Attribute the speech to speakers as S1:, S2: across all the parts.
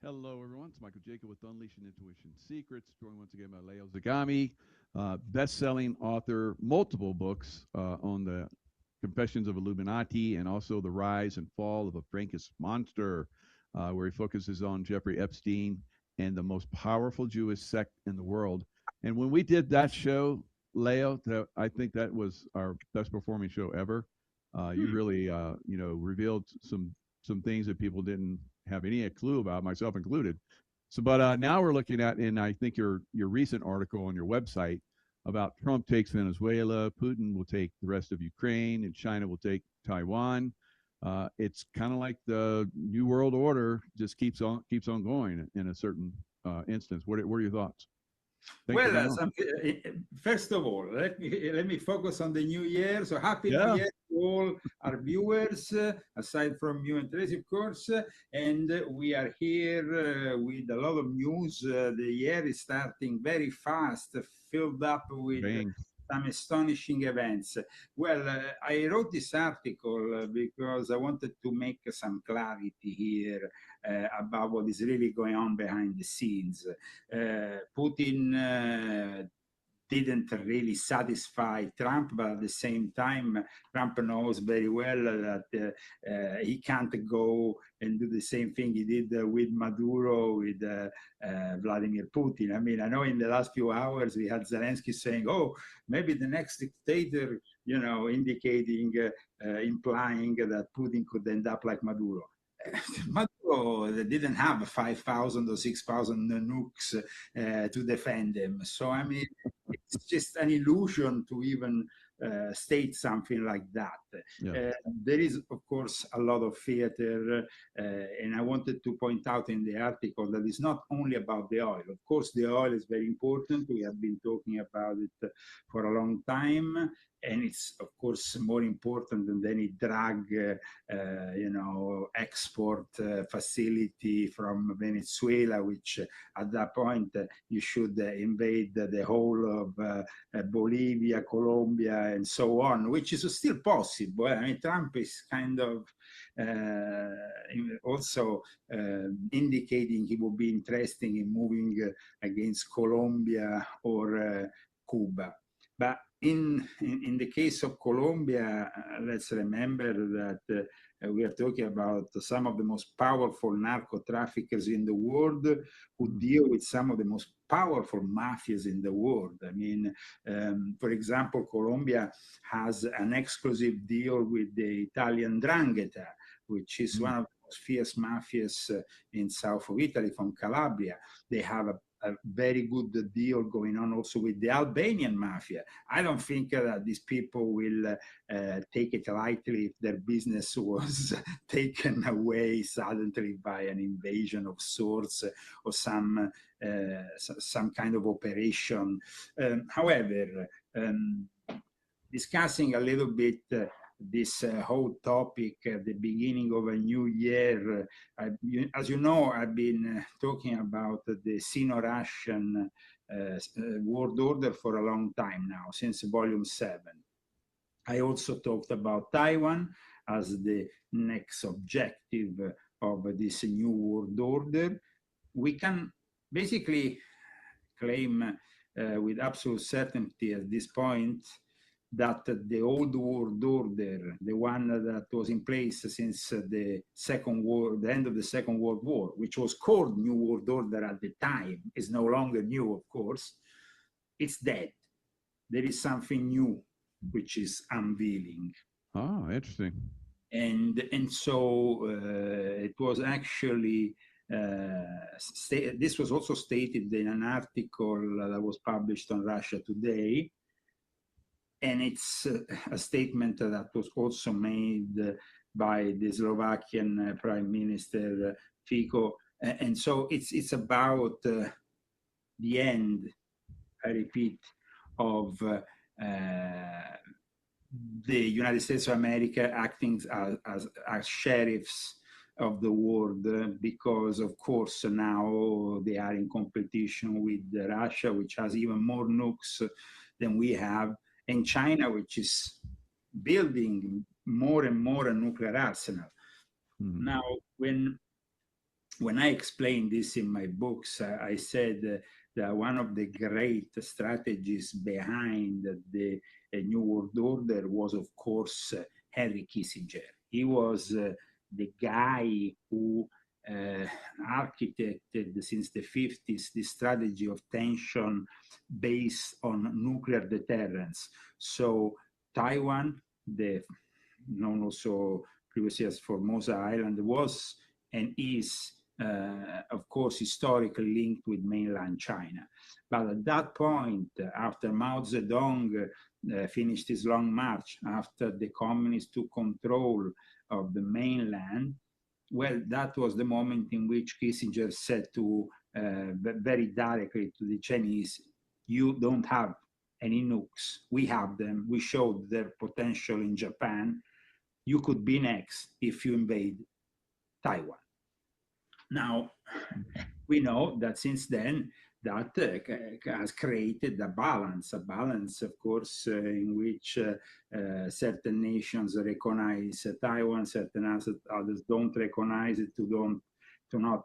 S1: Hello, everyone. It's Michael Jaco with Unleashing Intuition Secrets, joined once again by Leo Zagami, best-selling author, multiple books on the Confessions of Illuminati and also the rise and fall of a Frankish monster, where he focuses on Jeffrey Epstein and the most powerful Jewish sect in the world. And when we did that show, Leo, I think that was our best performing show ever. You really, revealed some things that people didn't have any clue about, myself included. So, but now we're looking at, and I think your recent article on your website about Trump takes Venezuela, Putin will take the rest of Ukraine, and China will take Taiwan. It's kind of like the New World Order just keeps on going in a certain instance. What are your thoughts? Thanks
S2: Well, first of all, let me focus on the new year. So happy New Year to all our viewers, aside from you and Tracy, of course. And we are here with a lot of news. The year is starting very fast, filled up with some astonishing events. Well, I wrote this article because I wanted to make some clarity here about what is really going on behind the scenes. Putin didn't really satisfy Trump, but at the same time, Trump knows very well that he can't go and do the same thing he did with Maduro, with Vladimir Putin. I mean, I know in the last few hours we had Zelensky saying, oh, maybe the next dictator, indicating, implying that Putin could end up like Maduro. Maduro didn't have 5,000 or 6,000 nukes to defend him. So, I mean, it's just an illusion to even state something like that. There is, of course, a lot of theater, and I wanted to point out in the article that it's not only about the oil. Of course, the oil is very important. We have been talking about it for a long time, and it's, of course, more important than any drug, export facility from Venezuela, which at that point you should invade the whole of Bolivia, Colombia, and so on, which is still possible. I mean, Trump is kind of also indicating he will be interested in moving against Colombia or Cuba. But in the case of Colombia, let's remember that we are talking about some of the most powerful narco traffickers in the world who deal with some of the most powerful mafias in the world. I mean, for example, Colombia has an exclusive deal with the Italian 'Ndrangheta, which is one of the most fierce mafias in south of Italy, from Calabria. They have a very good deal going on also with the Albanian mafia. I don't think that these people will take it lightly if their business was taken away suddenly by an invasion of sorts or some kind of operation. However, discussing a little bit this whole topic at the beginning of a new year. As you know, I've been talking about the Sino-Russian world order for a long time now, since volume 7. I also talked about Taiwan as the next objective of this new world order. We can basically claim with absolute certainty at this point that the old world order, the one that was in place since the end of the Second World War, which was called New World Order at the time, is no longer new, of course. It's dead. There is something new which is unveiling.
S1: Oh, interesting.
S2: And so it was actually this was also stated in an article that was published on Russia Today. And it's a statement that was also made by the Slovakian Prime Minister Fico. And so it's about the end, I repeat, of the United States of America acting as sheriffs of the world, because, of course, now they are in competition with Russia, which has even more nukes than we have, and China, which is building more and more a nuclear arsenal. Now, when when I explained this in my books, I said that one of the great strategies behind the New World Order was, of course, Henry Kissinger. He was the guy who architected since the 50s the strategy of tension based on nuclear deterrence. So Taiwan, known also previously as Formosa Island, was and is, of course, historically linked with mainland China. But at that point, after Mao Zedong finished his long march, after the communists took control of the mainland, well, that was the moment in which Kissinger said to very directly to the Chinese, you don't have any nukes, we have them, we showed their potential in Japan, you could be next if you invade Taiwan. Now, we know that since then, that has created a balance, of course, in which certain nations recognize Taiwan, certain others don't recognize it, to not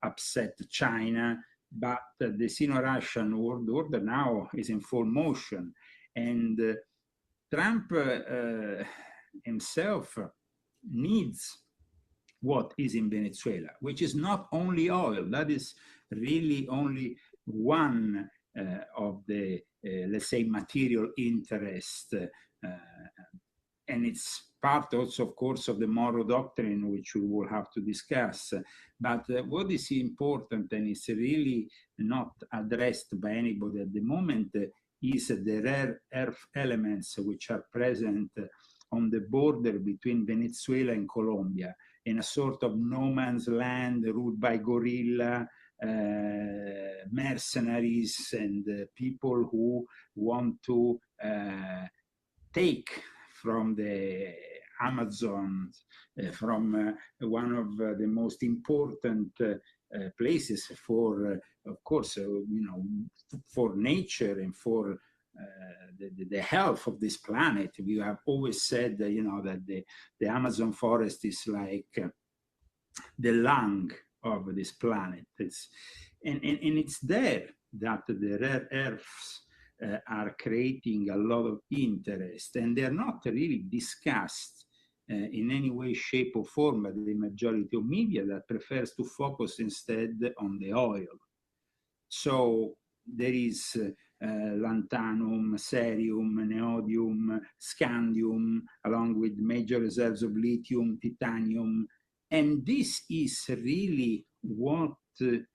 S2: upset China. But the Sino-Russian world order now is in full motion. And Trump himself needs what is in Venezuela, which is not only oil. That is really only one of the, let's say, material interest. And it's part also, of course, of the Monroe Doctrine, which we will have to discuss. But what is important, and it's really not addressed by anybody at the moment, is the rare earth elements which are present on the border between Venezuela and Colombia, in a sort of no man's land ruled by guerrilla mercenaries and people who want to take from the Amazon, from one of the most important places for, of course, for nature and for the health of this planet. We have always said, that the Amazon forest is like the lung of this planet. And it's there that the rare earths are creating a lot of interest, and they're not really discussed in any way, shape, or form by the majority of media that prefers to focus instead on the oil. So there is lanthanum, cerium, neodymium, scandium, along with major reserves of lithium, titanium. And this is really what the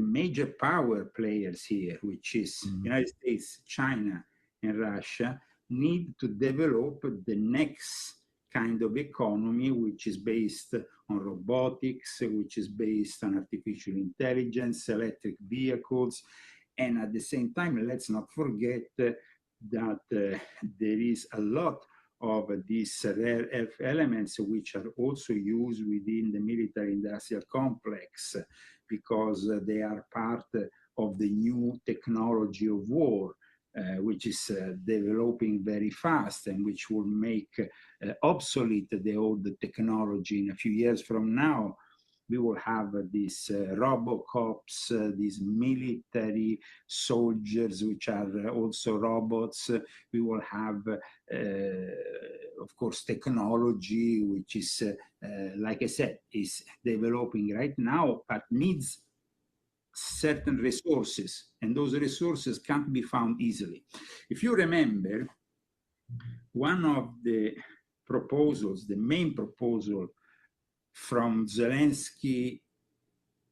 S2: major power players here, which is United States, China, and Russia, need to develop the next kind of economy, which is based on robotics, which is based on artificial intelligence, electric vehicles. And at the same time, let's not forget that there is a lot of these rare earth elements which are also used within the military industrial complex, because they are part of the new technology of war, which is developing very fast and which will make obsolete the old technology. In a few years from now, we will have these Robocops, these military soldiers, which are also robots. We will have, of course, technology, which is, like I said, is developing right now, but needs certain resources, and those resources can't be found easily. If you remember, one of the proposals, the main proposal from Zelensky,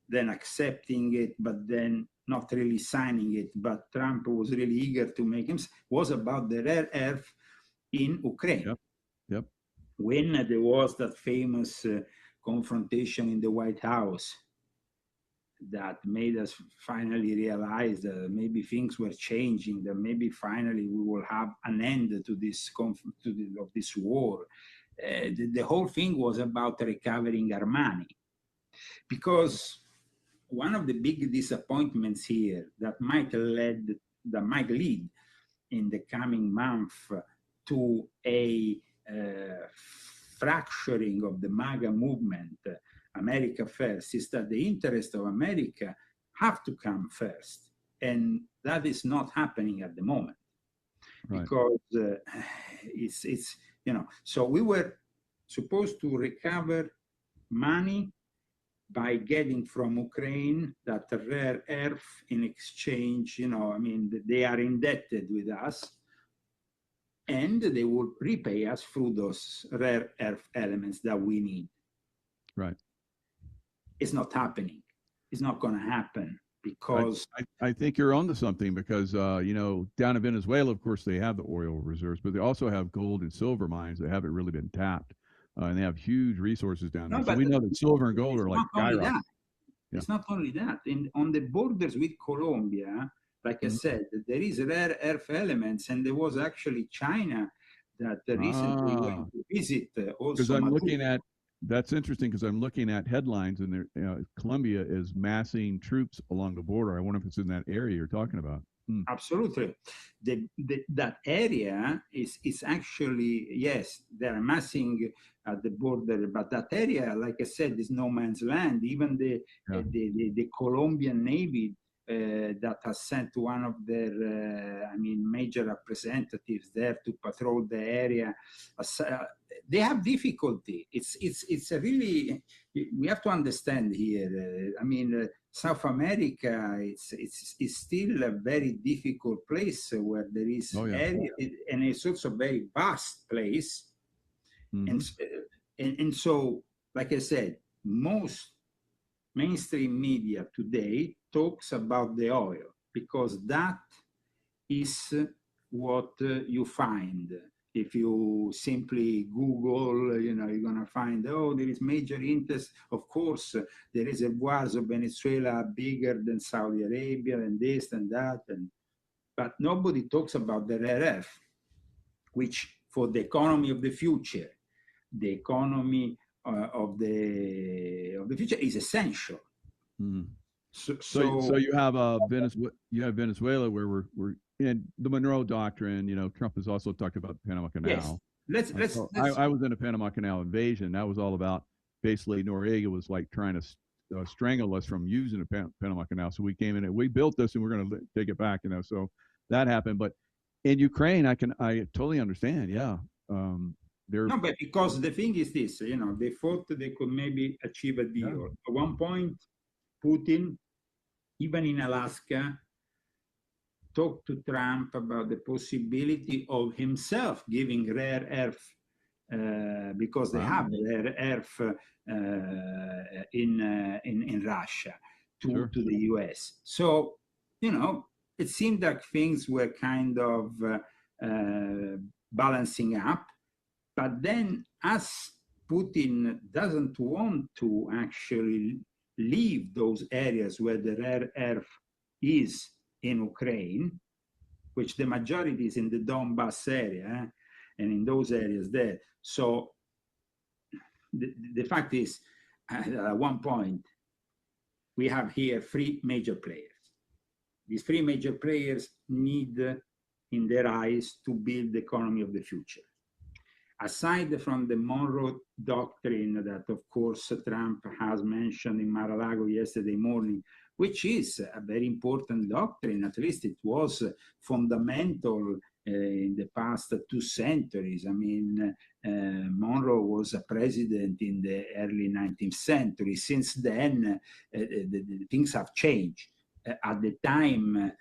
S2: then accepting it, but then not really signing it, but Trump was really eager to make him, was about the rare earth in Ukraine.
S1: Yep.
S2: When there was that famous confrontation in the White House that made us finally realize that maybe things were changing, that maybe finally we will have an end to this of this war. The whole thing was about recovering our money, because one of the big disappointments here that might lead in the coming month to a fracturing of the MAGA movement, America first, is that the interest of America have to come first. And that is not happening at the moment. Right. Because it's, you know, so we were supposed to recover money by getting from Ukraine that rare earth in exchange, you know, I mean, they are indebted with us, and they will repay us through those rare earth elements that we need. Right. It's not happening. It's not going to happen because...
S1: I think you're onto something because, you know, down in Venezuela, of course, they have the oil reserves, but they also have gold and silver mines that haven't really been tapped. And they have huge resources down there. So we know that silver and gold are like skyrocketing.
S2: Yeah. It's not only that. On the borders with Colombia, like I said, there is rare earth elements, and there was actually China that recently went to visit also.
S1: Because I'm looking at, that's interesting because I'm looking at headlines, and there, you know, Colombia is massing troops along the border. I wonder if it's in that area you're talking about.
S2: Absolutely. That area is actually, yes, they're amassing at the border, but that area, like I said, is no man's land. Even the Colombian Navy that has sent one of their, I mean, major representatives there to patrol the area, they have difficulty. It's a really, we have to understand here, I mean, South America, it's still a very difficult place where there is area, and it's also a very vast place. And so, like I said, most mainstream media today talks about the oil because that is what you find. If you simply Google, you know, you're going to find, oh, there is major interest. Of course, the reservoirs of Venezuela are bigger than Saudi Arabia and this and that. But nobody talks about the rare earth, which for the economy of the future, the economy of the future is essential.
S1: So you have Venezuela where we're in the Monroe Doctrine. You know, Trump has also talked about the Panama Canal.
S2: Yes.
S1: I was in a Panama Canal invasion. That was all about basically Noriega was like trying to strangle us from using the Panama Canal. So we came in and we built this and we're going to take it back. You know, so that happened. But in Ukraine, I totally understand. Yeah.
S2: No, but because the thing is this, you know, they thought they could maybe achieve a deal. Yeah. At one point, Putin, even in Alaska, talked to Trump about the possibility of himself giving rare earth, because they have rare earth in Russia to the US. So, you know, it seemed like things were kind of balancing up. But then, as Putin doesn't want to actually leave those areas where the rare earth is in Ukraine, which the majority is in the Donbass area, and in those areas there. So the fact is, at one point, we have here three major players. These three major players need, in their eyes, to build the economy of the future. Aside from the Monroe Doctrine that, of course, Trump has mentioned in Mar-a-Lago yesterday morning, which is a very important doctrine, at least it was fundamental in the past 2 centuries. I mean, Monroe was a president in the early 19th century. Since then, the things have changed. At the time,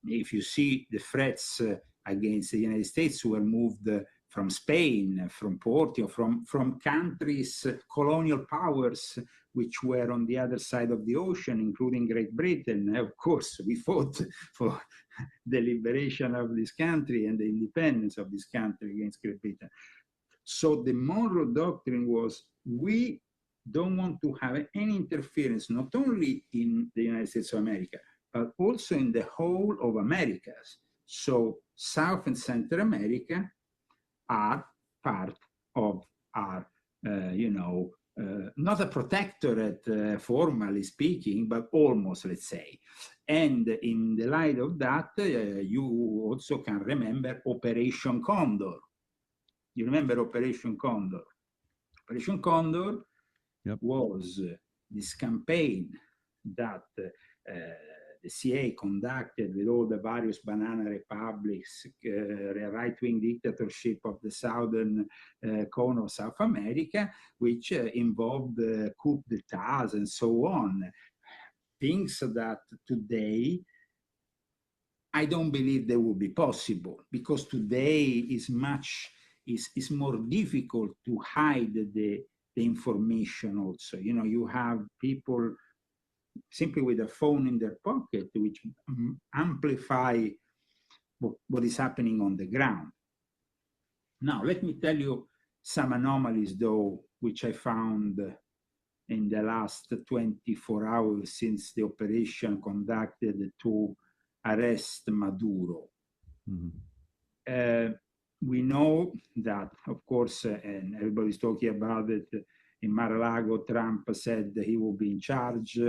S2: if you see the threats against the United States were moved from Spain, from Portugal, from countries, colonial powers, which were on the other side of the ocean, including Great Britain. Of course, we fought for the liberation of this country and the independence of this country against Great Britain. So the Monroe Doctrine was, we don't want to have any interference, not only in the United States of America, but also in the whole of Americas. So South and Central America are part of our, not a protectorate, formally speaking, but almost, let's say. And in the light of that, you also can remember Operation Condor. You remember Operation Condor? Operation Condor
S1: Yep.
S2: was this campaign that the CIA conducted with all the various banana republics, right-wing dictatorship of the southern cone of South America, which involved coup d'etats and so on. Things that today I don't believe they will be possible, because today is more difficult to hide the information also. You know, you have people simply with a phone in their pocket, which amplify what is happening on the ground. Now, let me tell you some anomalies, though, which I found in the last 24 hours since the operation conducted to arrest Maduro. Mm-hmm. We know that, of course, and everybody's talking about it, in Mar-a-Lago, Trump said he will be in charge.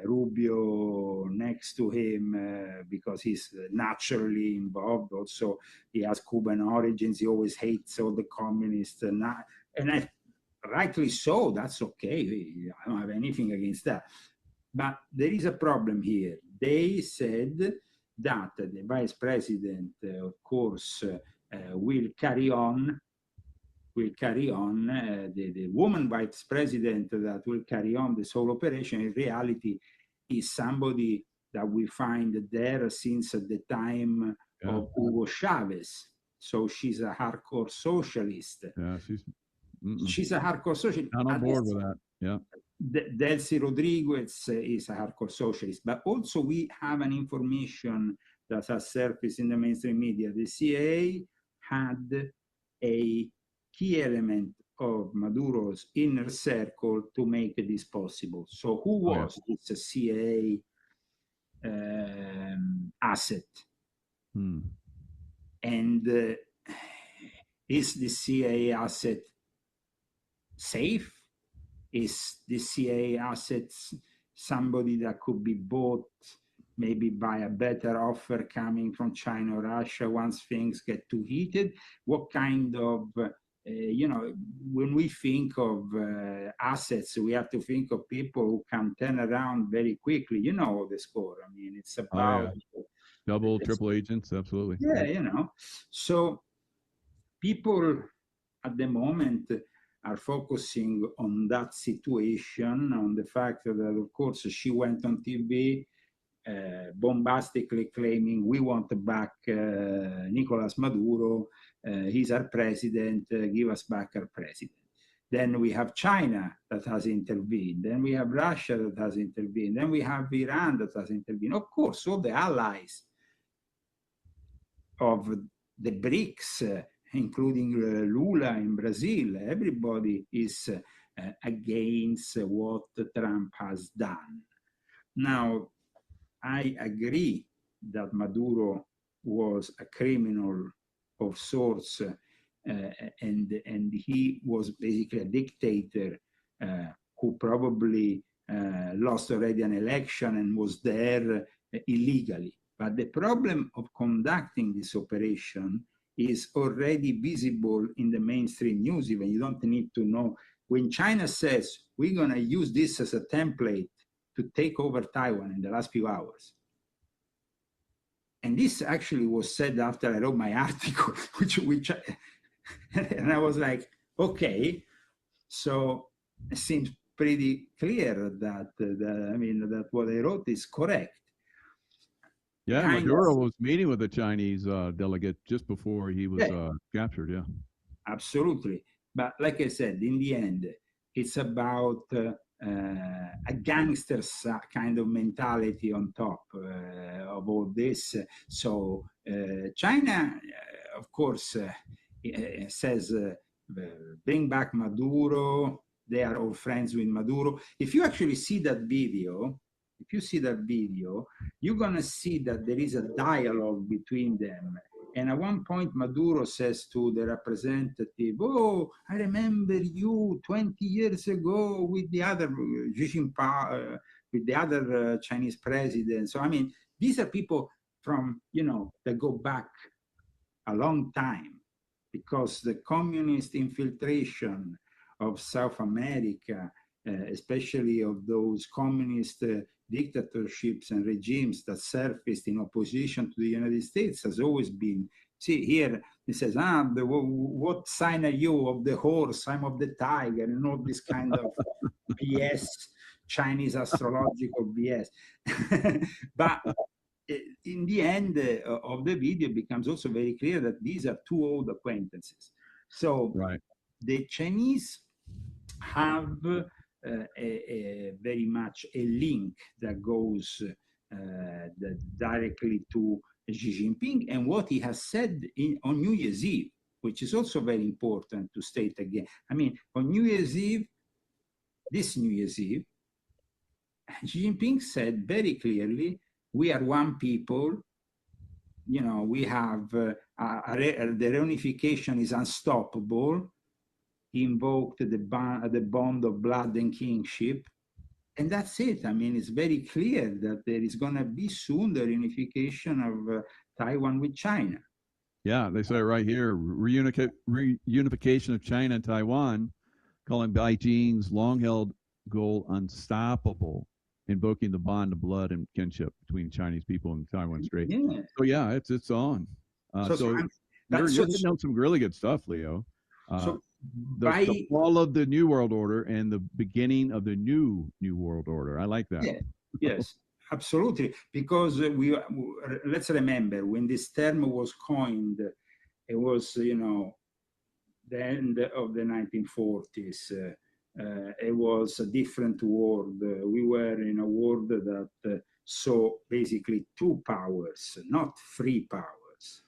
S2: Rubio next to him because he's naturally involved. Also, he has Cuban origins. He always hates all the communists. And rightly so, that's okay. I don't have anything against that. But there is a problem here. They said that the vice president, of course, will carry on. The woman vice president that will carry on this whole operation, in reality, is somebody that we find there since the time of Hugo Chavez. So she's a hardcore socialist.
S1: Yeah,
S2: she's a hardcore socialist.
S1: Not on board with that. Yeah.
S2: Delcy Rodriguez is a hardcore socialist. But also we have an information that has surfaced in the mainstream media. The CIA had a key element of Maduro's inner circle to make this possible. So who was this CIA asset? And is the CIA asset safe? Is the CIA asset somebody that could be bought maybe by a better offer coming from China or Russia once things get too heated? What kind of you know, when we think of assets, we have to think of people who can turn around very quickly. You know the score. I mean, it's about
S1: double, triple agents, absolutely.
S2: Yeah, you know. So people at the moment are focusing on that situation, on the fact that, of course, she went on TV bombastically claiming, we want back Nicolas Maduro, he's our president, give us back our president. Then we have China that has intervened. Then we have Russia that has intervened. Then we have Iran that has intervened. Of course, all the allies of the BRICS, including Lula in Brazil, everybody is against what Trump has done. Now, I agree that Maduro was a criminal of sorts, and he was basically a dictator who probably lost already an election and was there illegally. But the problem of conducting this operation is already visible in the mainstream news. Even you don't need to know. When China says, we're going to use this as a template to take over Taiwan in the last few hours. And this actually was said after I wrote my article, and I was like, okay, so it seems pretty clear that, that what I wrote is correct.
S1: Yeah, Maduro was meeting with the Chinese delegate just before he was captured, yeah.
S2: Absolutely. But like I said, in the end, it's about a gangster kind of mentality on top of all this. So China, of course, says, bring back Maduro. They are all friends with Maduro. If you actually see that video, you're going to see that there is a dialogue between them. And at one point, Maduro says to the representative, oh, I remember you 20 years ago with the other Xi Jinping, with the other Chinese president. So, I mean, these are people from, that go back a long time. because the communist infiltration of South America, especially of those communist dictatorships and regimes that surfaced in opposition to the United States, has always been, see here, he says, what sign are you? Of the horse, I'm of the tiger, and all this kind of BS, Chinese astrological BS. But in the end of the video, it becomes also very clear that these are two old acquaintances. So
S1: right.
S2: The Chinese have very much a link that goes directly to Xi Jinping and what he has said on New Year's Eve, which is also very important to state again. I mean, on New Year's Eve, this New Year's Eve, Xi Jinping said very clearly, we are one people, you know, we have, the reunification is unstoppable. He invoked the bond of blood and kingship. And that's it. I mean, it's very clear that there is going to be soon the reunification of Taiwan with China.
S1: Yeah, they say it right here, reunification of China and Taiwan, calling Beijing's long-held goal unstoppable, invoking the bond of blood and kinship between Chinese people and Taiwan Strait.
S2: Yeah.
S1: So yeah, it's on. So you're hitting on some really good stuff, Leo. The fall of the New World Order and the beginning of the new World Order. I like that.
S2: Yeah, yes, absolutely. Because let's remember, when this term was coined, it was, you know, the end of the 1940s. It was a different world. We were in a world that saw basically two powers, not three powers.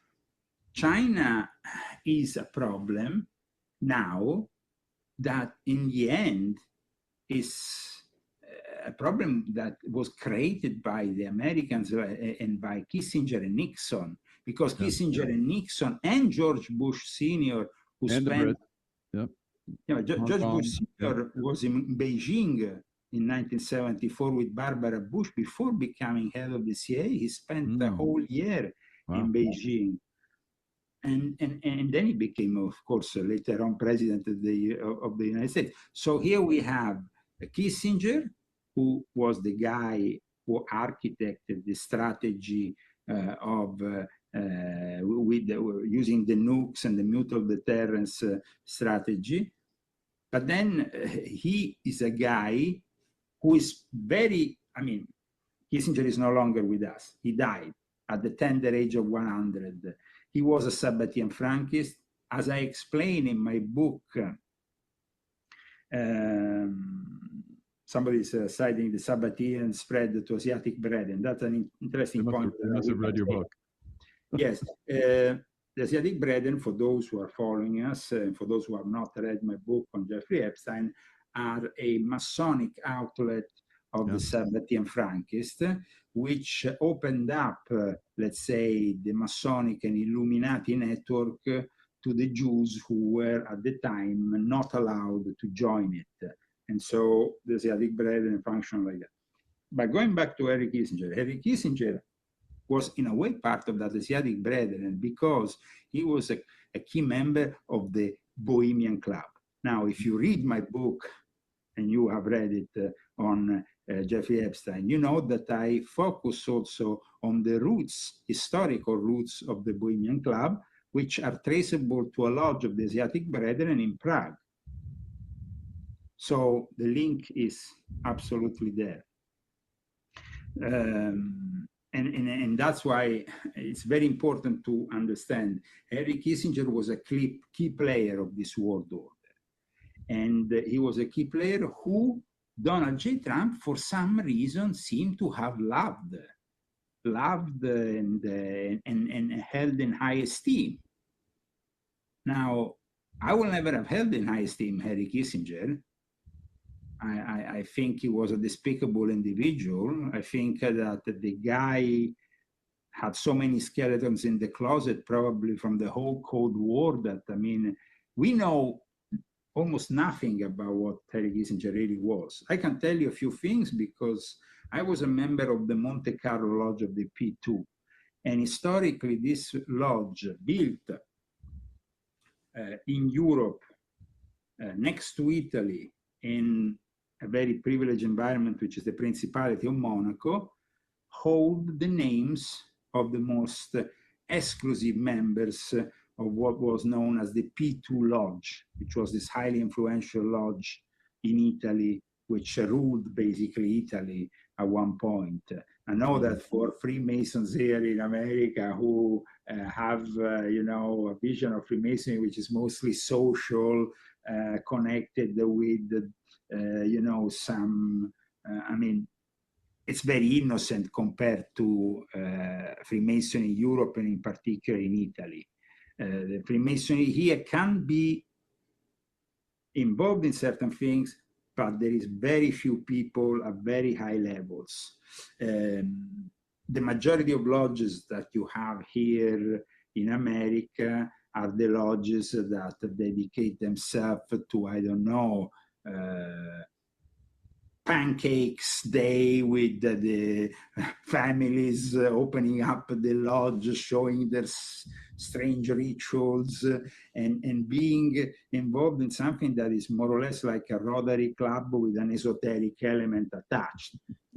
S2: China is a problem now that in the end is a problem that was created by the Americans and by Kissinger and Nixon, because Kissinger and Nixon and George Bush Sr., who spent, George Bush Sr. was in Beijing in 1974 with Barbara Bush before becoming head of the CIA. He spent the whole year in Beijing. And then he became, of course, later on president of the United States. So here we have Kissinger, who was the guy who architected the strategy of using the nukes and the mutual deterrence strategy. But then he is a guy who is very, I mean, Kissinger is no longer with us. He died at the tender age of 100. He was a Sabbatean Frankist. As I explain in my book, somebody is citing the Sabbatean spread to Asiatic bread, and that's an interesting point.
S1: I must have read your book.
S2: Yes. The Asiatic Brethren, for those who are following us, and for those who have not read my book on Jeffrey Epstein, are a Masonic outlet of the Sabbatean Frankist, which opened up, let's say, the Masonic and Illuminati network to the Jews who were at the time not allowed to join it. And so the Asiatic Brethren functioned like that. But going back to Henry Kissinger was in a way part of that Asiatic Brethren because he was a key member of the Bohemian Club. Now, if you read my book, and you have read it on Jeffrey Epstein, you know that I focus also on the roots, historical roots of the Bohemian Club, which are traceable to a lodge of the Asiatic Brethren in Prague. So the link is absolutely there. And that's why it's very important to understand Henry Kissinger was a key player of this world order. And he was a key player who Donald J. Trump, for some reason, seemed to have loved and held in high esteem. Now, I will never have held in high esteem Henry Kissinger. I think he was a despicable individual. I think that the guy had so many skeletons in the closet, probably from the whole Cold War, that, I mean, we know almost nothing about what Henry Kissinger really was. I can tell you a few things because I was a member of the Monte Carlo Lodge of the P2. And historically, this lodge built in Europe, next to Italy, in a very privileged environment, which is the Principality of Monaco, hold the names of the most exclusive members of what was known as the P2 Lodge, which was this highly influential lodge in Italy, which ruled basically Italy at one point. I know that for Freemasons here in America who have, you know, a vision of Freemasonry which is mostly social, connected with, you know, some, I mean, it's very innocent compared to Freemasonry in Europe and in particular in Italy. The Freemasonry here can be involved in certain things, but there is very few people at very high levels. The majority of lodges that you have here in America are the lodges that dedicate themselves to, I don't know, pancakes day with the families opening up the lodge, showing their strange rituals, and being involved in something that is more or less like a Rotary Club with an esoteric element attached.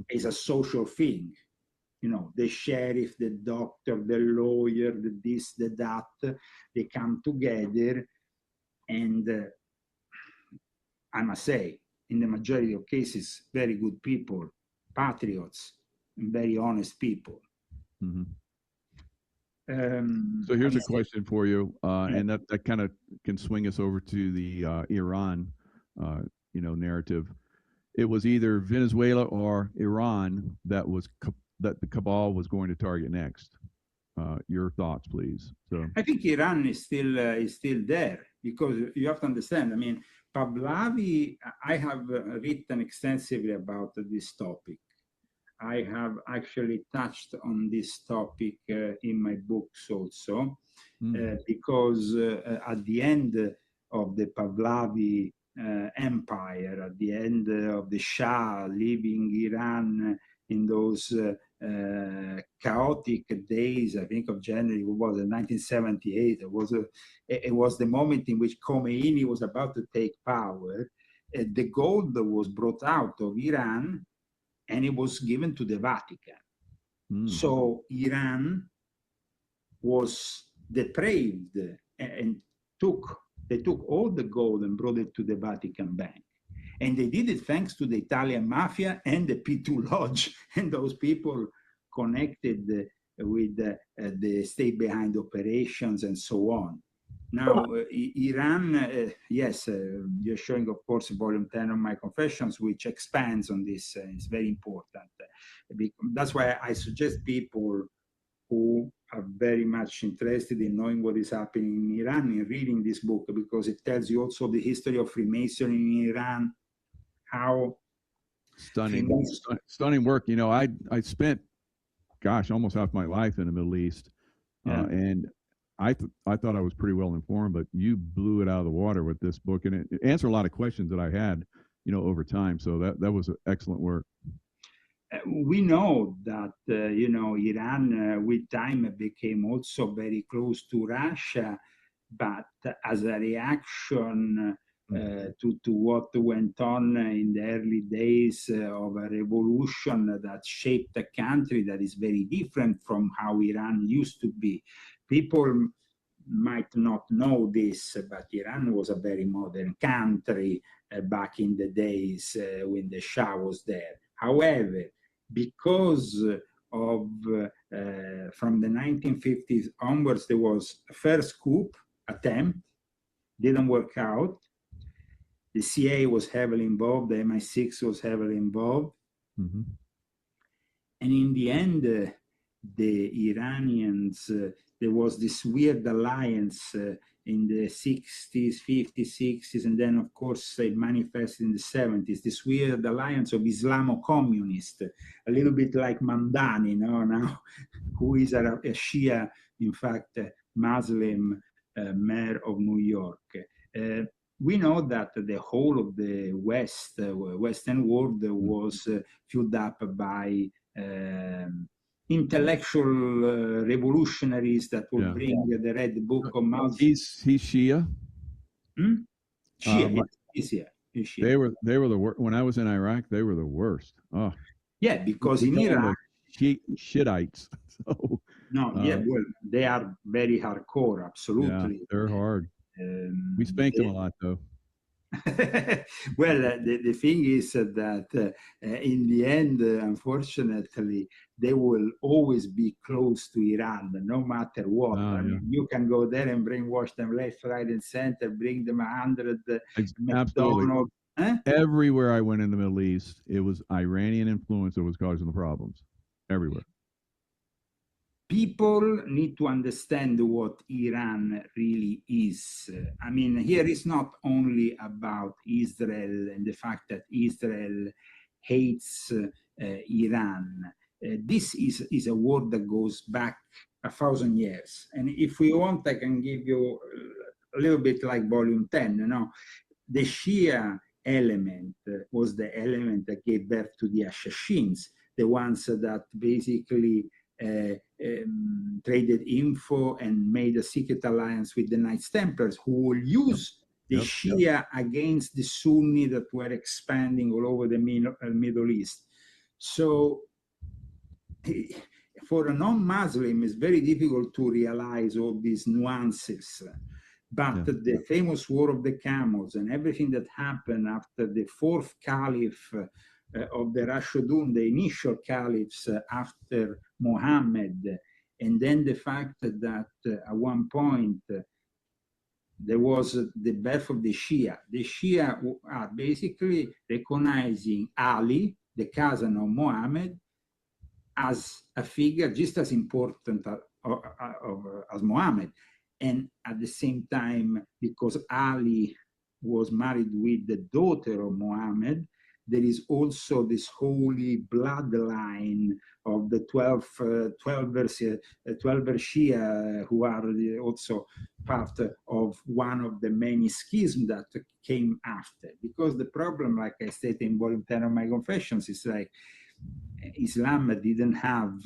S2: It's a social thing. You know, the sheriff, the doctor, the lawyer, the this, the that, they come together, and I must say, in the majority of cases, very good people, patriots, and very honest people.
S1: Mm-hmm. So here's a question for you, and that kind of can swing us over to the Iran, you know, narrative. It was either Venezuela or Iran that the cabal was going to target next. Your thoughts, please. So
S2: I think Iran is still there, because you have to understand. I mean, Pahlavi, I have written extensively about this topic. I have actually touched on this topic in my books also, because at the end of the Pahlavi empire, at the end of the Shah leaving Iran in those chaotic days, I think of January, what was it, 1978, it was the moment in which Khomeini was about to take power. The gold was brought out of Iran and it was given to the Vatican. So Iran was depraved and they took all the gold and brought it to the Vatican Bank. And they did it thanks to the Italian mafia and the P2 Lodge and those people connected with the state behind operations and so on. Now, Iran, yes, you're showing, of course, volume 10 of my confessions, which expands on this. It's very important. That's why I suggest people who are very much interested in knowing what is happening in Iran in reading this book, because it tells you also the history of Freemasonry in Iran, how
S1: stunning work. You know, I spent, gosh, almost half my life in the Middle East, and I thought I was pretty well informed, but you blew it out of the water with this book, and it answered a lot of questions that I had, you know, over time. So that was excellent work.
S2: We know that, you know, Iran with time became also very close to Russia, but as a reaction to what went on in the early days of a revolution that shaped a country that is very different from how Iran used to be. People might not know this, but Iran was a very modern country back in the days when the Shah was there. However, because of from the 1950s onwards, there was a first coup attempt, didn't work out. The CIA was heavily involved, the MI6 was heavily involved. And in the end, the Iranians, there was this weird alliance in the 60s, 50s, 60s, and then, of course, it manifested in the 70s, this weird alliance of Islamo-communists, a little bit like Mamdani, now, who is a Shia, in fact, Muslim mayor of New York. We know that the whole of the Western world was filled up by intellectual revolutionaries that will bring the Red Book of Mao.
S1: He's Shia?
S2: Shia,
S1: My,
S2: it's Shia.
S1: they were the worst. When I was in Iraq, they were the worst. Oh,
S2: Yeah, because
S1: we
S2: in
S1: call them
S2: Iraq,
S1: the Shittites. So,
S2: no, yeah, well, they are very hardcore,
S1: yeah,
S2: absolutely.
S1: they're hard. We spanked them a lot, though.
S2: Well, the thing is that in the end, unfortunately, they will always be close to Iran, no matter what. I mean, you can go there and brainwash them left, right, and center, bring them 100
S1: Absolutely.
S2: McDonald's.
S1: Everywhere I went in the Middle East, it was Iranian influence that was causing the problems. Everywhere.
S2: People need to understand what Iran really is. I mean, here it's not only about Israel and the fact that Israel hates Iran. This is a war that goes back 1,000 years. And if we want, I can give you a little bit like volume 10. You know, the Shia element was the element that gave birth to the Assassins, the ones that basically traded info and made a secret alliance with the Knights Templars, who will use the Shia against the Sunni that were expanding all over the Middle East. So for a non-Muslim, it's very difficult to realize all these nuances. But the famous War of the Camels and everything that happened after the fourth caliph of the Rashidun, the initial caliphs after Muhammad, and then the fact that at one point there was the birth of the Shia. The Shia are basically recognizing Ali, the cousin of Muhammad, as a figure just as important as Muhammad. And at the same time, because Ali was married with the daughter of Muhammad, there is also this holy bloodline of the 12 Shia, who are also part of one of the many schisms that came after. Because the problem, like I stated in volume 10 of my confessions, is like Islam didn't have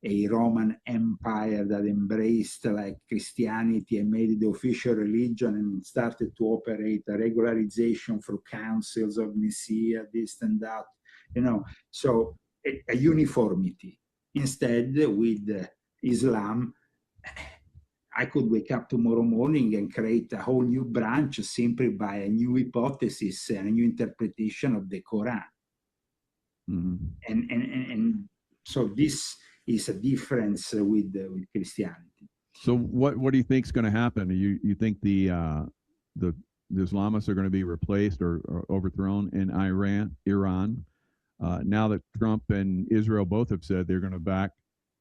S2: a Roman Empire that embraced like Christianity and made it the official religion and started to operate a regularization through councils of Nicaea, this and that, you know, so a uniformity. Instead, with Islam, I could wake up tomorrow morning and create a whole new branch simply by a new hypothesis and a new interpretation of the Quran. And so this is a difference with Christianity.
S1: So what do you think is going to happen? You think the Islamists are going to be replaced or overthrown in Iran? Now that Trump and Israel both have said they're going to back,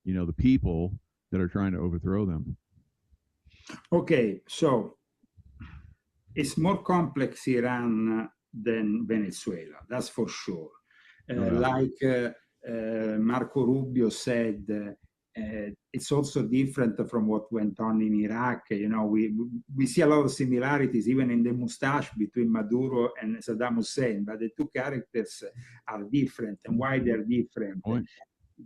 S1: the people that are trying to overthrow them.
S2: Okay, so it's more complex Iran than Venezuela, that's for sure. Marco Rubio said, it's also different from what went on in Iraq. You know, we see a lot of similarities even in the mustache between Maduro and Saddam Hussein, but the two characters are different. And why they're different?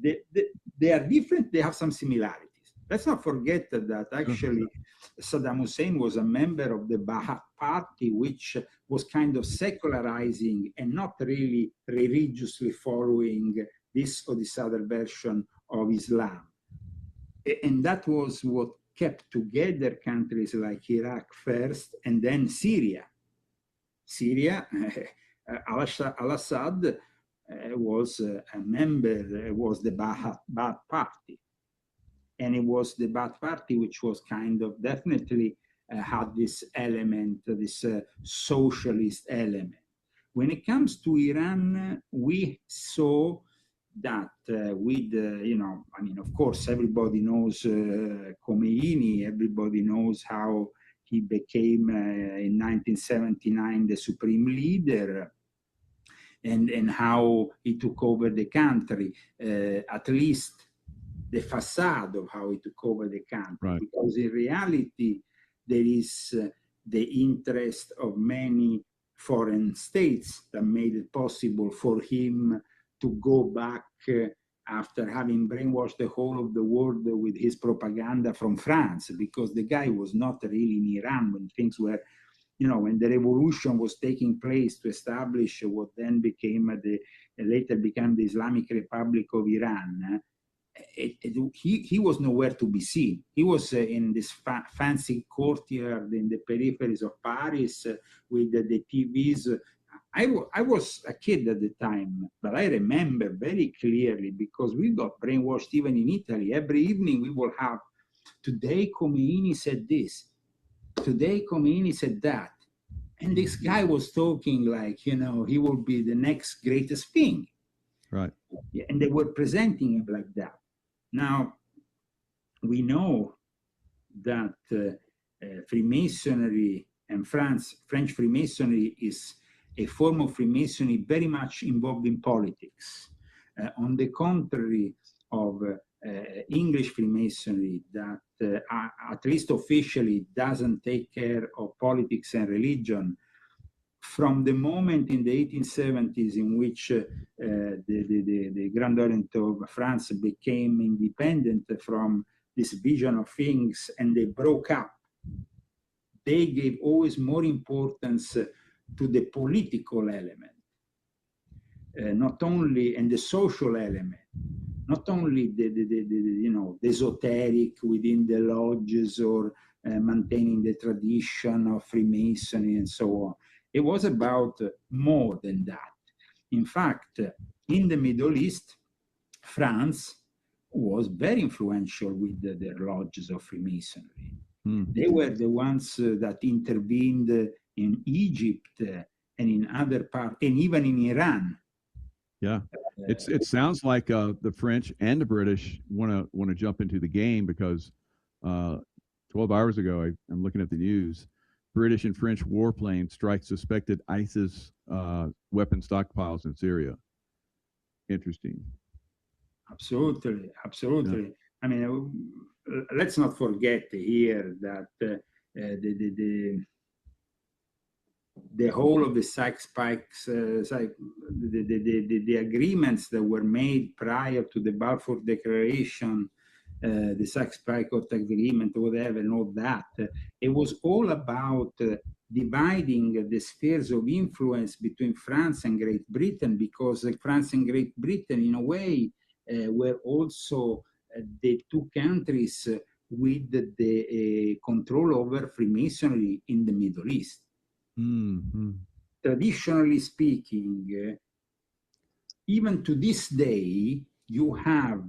S2: They are different, they have some similarities. Let's not forget that actually Saddam Hussein was a member of the Ba'ath Party, which was kind of secularizing and not really religiously following this or this other version of Islam. And that was what kept together countries like Iraq first, and then Syria. Syria, al-Assad was a member, was the Ba'ath Party. And it was the Ba'ath Party which was kind of definitely had this element, this socialist element. When it comes to Iran, we saw that with, I mean, of course, everybody knows Khomeini, everybody knows how he became in 1979 the supreme leader, and how he took over the country, at least the facade of how he took over the country. Right. Because in reality, there is the interest of many foreign states that made it possible for him to go back after having brainwashed the whole of the world with his propaganda from France, because the guy was not really in Iran when things were when the revolution was taking place to establish what then became later became the Islamic Republic of Iran, he was nowhere to be seen. He was in this fancy courtyard in the peripheries of Paris with the TVs. I was a kid at the time, but I remember very clearly because we got brainwashed even in Italy. Every evening we will have, today Khomeini said this, today Khomeini said that. And this guy was talking like, he will be the next greatest thing.
S1: Right.
S2: And they were presenting him like that. Now, we know that Freemasonry and French Freemasonry is a form of Freemasonry very much involved in politics. On the contrary of English Freemasonry that at least officially doesn't take care of politics and religion, from the moment in the 1870s in which the Grand Orient of France became independent from this vision of things and they broke up, they gave always more importance to the political element, not only, and the social element, not only the esoteric within the lodges or maintaining the tradition of Freemasonry and so on. It was about more than that. In fact, in the Middle East, France was very influential with their lodges of Freemasonry. They were the ones that intervened in Egypt and in other parts, and even in Iran.
S1: Yeah, it sounds like the French and the British want to jump into the game because 12 hours ago, I'm looking at the news. British and French warplanes strike suspected ISIS weapon stockpiles in Syria. Interesting.
S2: Absolutely, absolutely. Yeah. I mean, let's not forget here that the whole of the Sykes-Picot, the agreements that were made prior to the Balfour Declaration, the Sykes-Picot Agreement, whatever, and all that, it was all about dividing the spheres of influence between France and Great Britain, because France and Great Britain, in a way, were also the two countries with the control over Freemasonry in the Middle East. Mm-hmm. Traditionally speaking, even to this day, you have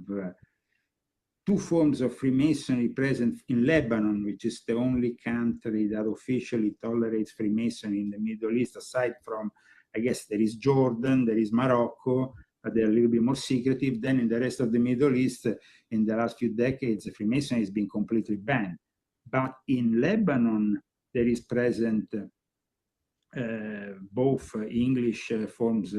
S2: two forms of Freemasonry present in Lebanon, which is the only country that officially tolerates Freemasonry in the Middle East, aside from, I guess, there is Jordan, there is Morocco, but they're a little bit more secretive. Then in the rest of the Middle East, in the last few decades, Freemasonry has been completely banned. But in Lebanon, there is present both English forms,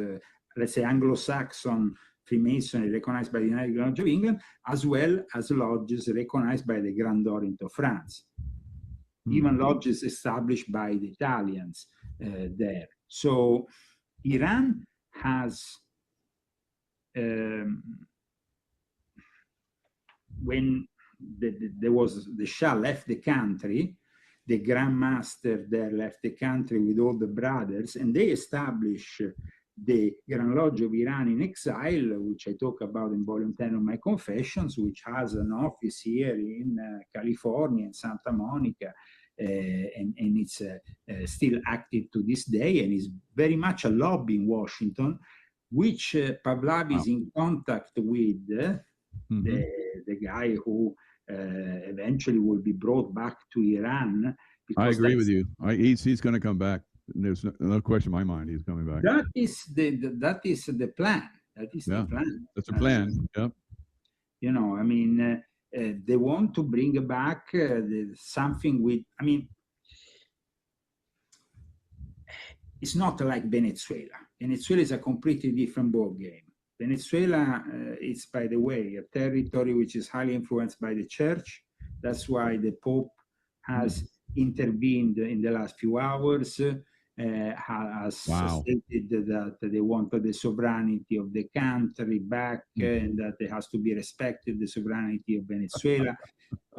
S2: let's say Anglo-Saxon Freemasonry recognized by the United Lodge of England, as well as lodges recognized by the Grand Orient of France. Even lodges established by the Italians there. So Iran has, when the Shah left the country, the Grand Master there left the country with all the brothers, and they established the Grand Lodge of Iran in Exile, which I talk about in volume 10 of my Confessions, which has an office here in California, in Santa Monica, and it's still active to this day, and is very much a lobby in Washington, which Pahlavi is in contact with the guy who eventually will be brought back to Iran.
S1: I agree with you. He's going to come back. There's no question in my mind he's coming back.
S2: That is the plan. That is the plan.
S1: That's a plan. Yeah.
S2: You know, I mean, they want to bring back something with. I mean, it's not like Venezuela. Venezuela is a completely different ball game. Venezuela is, by the way, a territory which is highly influenced by the church. That's why the Pope has intervened in the last few hours, has stated that they wanted the sovereignty of the country back and that it has to be respected, the sovereignty of Venezuela,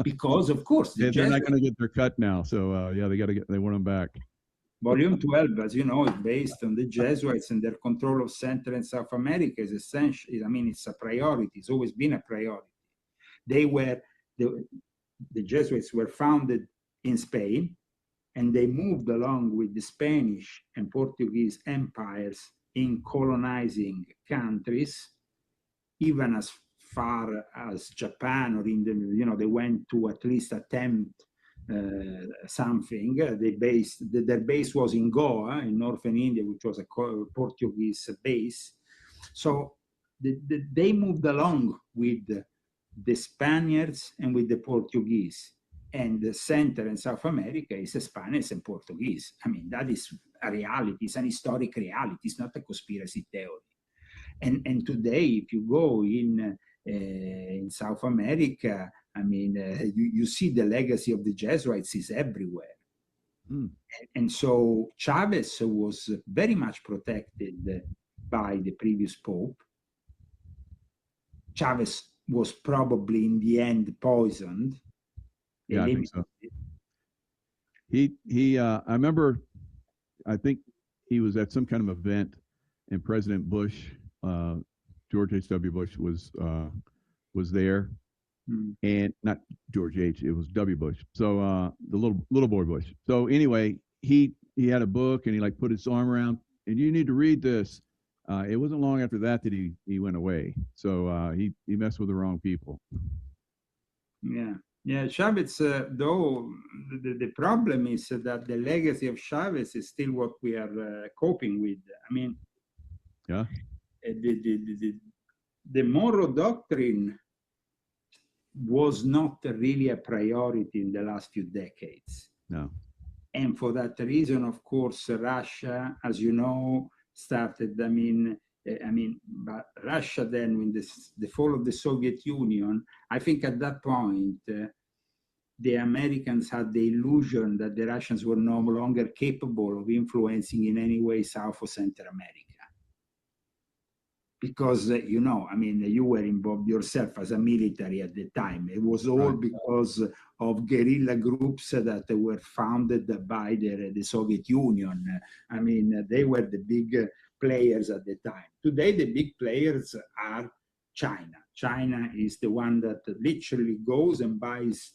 S2: because, of course,
S1: they're not going to get their cut now. So, yeah, they want them back.
S2: Volume 12, as you know, is based on the Jesuits, and their control of Central and South America is essential. I mean, it's a priority. It's always been a priority. They were, the Jesuits were founded in Spain, and they moved along with the Spanish and Portuguese empires in colonizing countries, even as far as Japan, or in the, you know, they went to at least attempt something. Their base was in Goa, in northern India, which was a Portuguese base. So they moved along with the Spaniards and with the Portuguese. And the Central and South America is Spanish and Portuguese. I mean, that is a reality. It's an historic reality. It's not a conspiracy theory. And today, if you go in South America, I mean, you see the legacy of the Jesuits is everywhere. And so Chavez was very much protected by the previous Pope. Chavez was probably in the end poisoned.
S1: Yeah, I think so. I remember, I think he was at some kind of event, and President Bush, George H.W. Bush was there, and not George H. It was W. Bush. So the little boy Bush. So anyway, he had a book, and he like put his arm around, and you need to read this. It wasn't long after that he went away. So he messed with the wrong people.
S2: Yeah, Chavez, though, the problem is that the legacy of Chavez is still what we are coping with. I mean,
S1: yeah,
S2: the Monroe Doctrine was not really a priority in the last few decades.
S1: No.
S2: And for that reason, of course, Russia, as you know, started, but Russia then, when the fall of the Soviet Union, I think at that point, the Americans had the illusion that the Russians were no longer capable of influencing in any way South or Central America. Because, you know, I mean, you were involved yourself as a military at the time. It was all because of guerrilla groups that were founded by the Soviet Union. I mean, they were the big players at the time. Today, the big players are China. China is the one that literally goes and buys.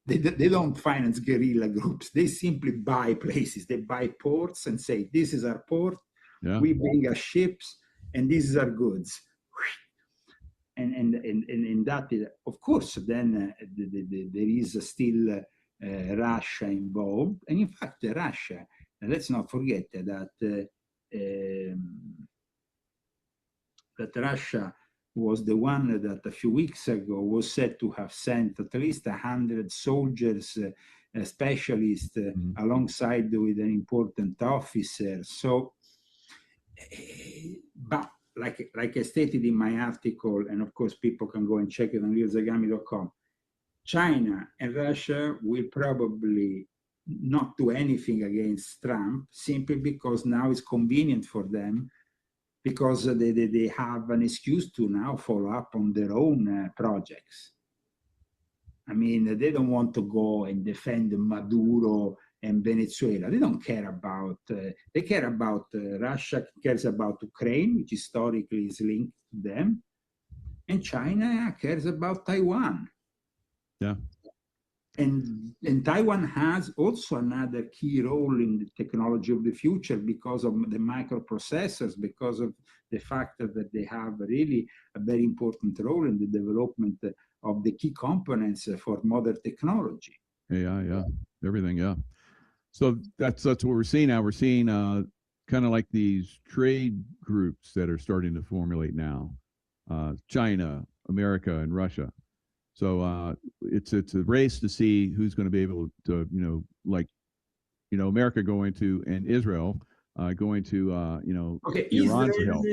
S2: They don't finance guerrilla groups. They simply buy places. They buy ports and say, this is our port. Yeah. We bring our ships, and this is our goods. And that, of course, then there is still Russia involved. And in fact, Russia, let's not forget that Russia was the one that a few weeks ago was said to have sent at least 100 soldiers, specialists, alongside with an important officer. So, but like I stated in my article, and of course people can go and check it on realzagami.com, China and Russia will probably not do anything against Trump simply because now it's convenient for them, because they have an excuse to now follow up on their own projects. I mean, they don't want to go and defend Maduro and Venezuela. They don't care about, they care about, Russia cares about Ukraine, which historically is linked to them, and China cares about Taiwan.
S1: Yeah.
S2: And Taiwan has also another key role in the technology of the future because of the microprocessors, because of the fact that they have really a very important role in the development of the key components for modern technology.
S1: Yeah, everything, yeah. So that's what we're seeing now. We're seeing kind of like these trade groups that are starting to formulate now, China, America, and Russia. So it's a race to see who's going to be able to, America going to, and Israel going to, Iran to help.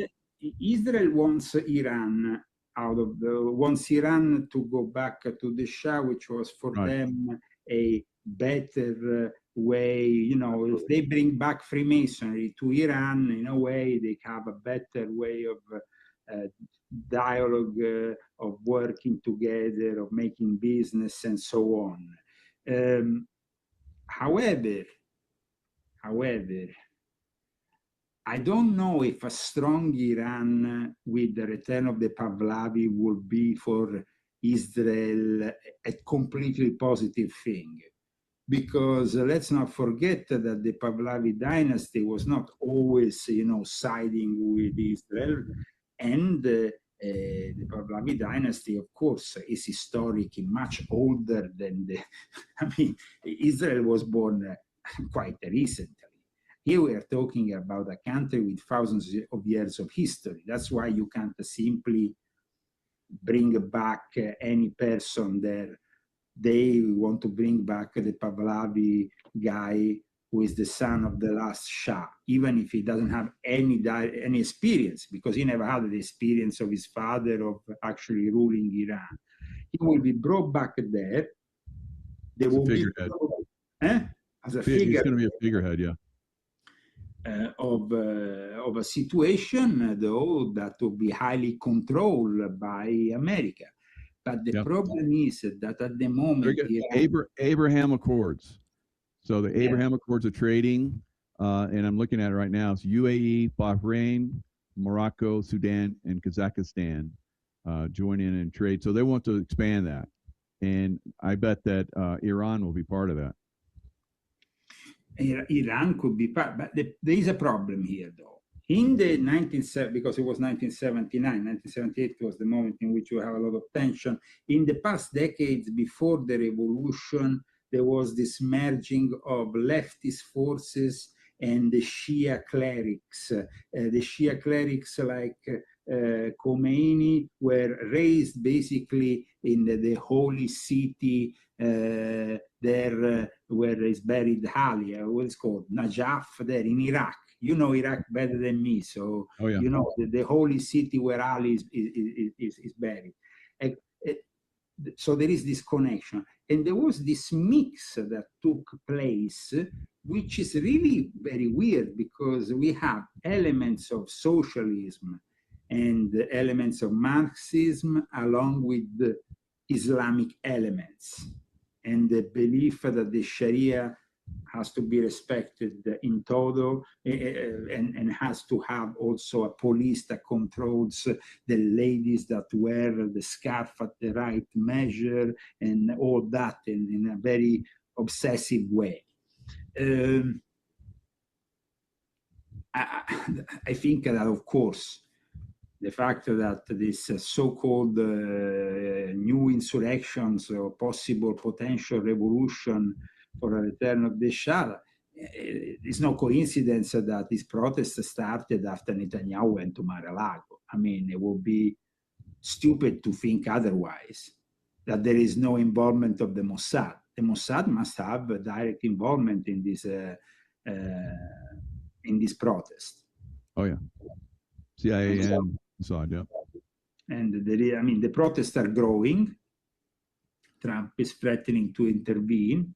S2: Israel wants Iran wants Iran to go back to the Shah, which was for them a better way. If they bring back Freemasonry to Iran, in a way, they have a better way of dialogue, of working together, of making business, and so on. However, However, I don't know if a strong Iran with the return of the Pahlavi will be for Israel a completely positive thing. Because let's not forget that the Pahlavi dynasty was not always, siding with Israel, and the Pahlavi dynasty, of course, is historically much older than the. I mean, Israel was born quite recently. Here we are talking about a country with thousands of years of history. That's why you can't simply bring back any person there. They want to bring back the Pahlavi guy who is the son of the last Shah, even if he doesn't have any experience, because he never had the experience of his father of actually ruling Iran. He will be brought back there. There will be as a figure.
S1: He's going to be a figurehead, yeah.
S2: Of a situation, though, that will be highly controlled by America. But the problem is that at the moment,
S1: Abraham Accords. So the Abraham Accords of trading, and I'm looking at it right now. It's UAE, Bahrain, Morocco, Sudan, and Kazakhstan join in and trade. So they want to expand that, and I bet that Iran will be part of that.
S2: Iran could be part, but there is a problem here, though. In the because it was 1979, 1978 was the moment in which you have a lot of tension. In the past decades before the revolution, there was this merging of leftist forces and the Shia clerics. The Shia clerics like Khomeini were raised basically in the holy city there where is buried Ali, what's called Najaf, there in Iraq. You know Iraq better than me, so you know the holy city where Ali is buried. So there is this connection, and there was this mix that took place, which is really very weird, because we have elements of socialism and elements of Marxism along with the Islamic elements, and the belief that the Sharia has to be respected in toto, and has to have also a police that controls the ladies that wear the scarf at the right measure, and all that in a very obsessive way. I think that, of course, the fact that this so-called new insurrections or possible potential revolution for a return of the Shah, it's no coincidence that this protest started after Netanyahu went to Mar-a-Lago. I mean, it would be stupid to think otherwise, that there is no involvement of the Mossad. The Mossad must have a direct involvement in this protest.
S1: Oh, yeah. CIA and Mossad, yeah.
S2: And the protests are growing. Trump is threatening to intervene.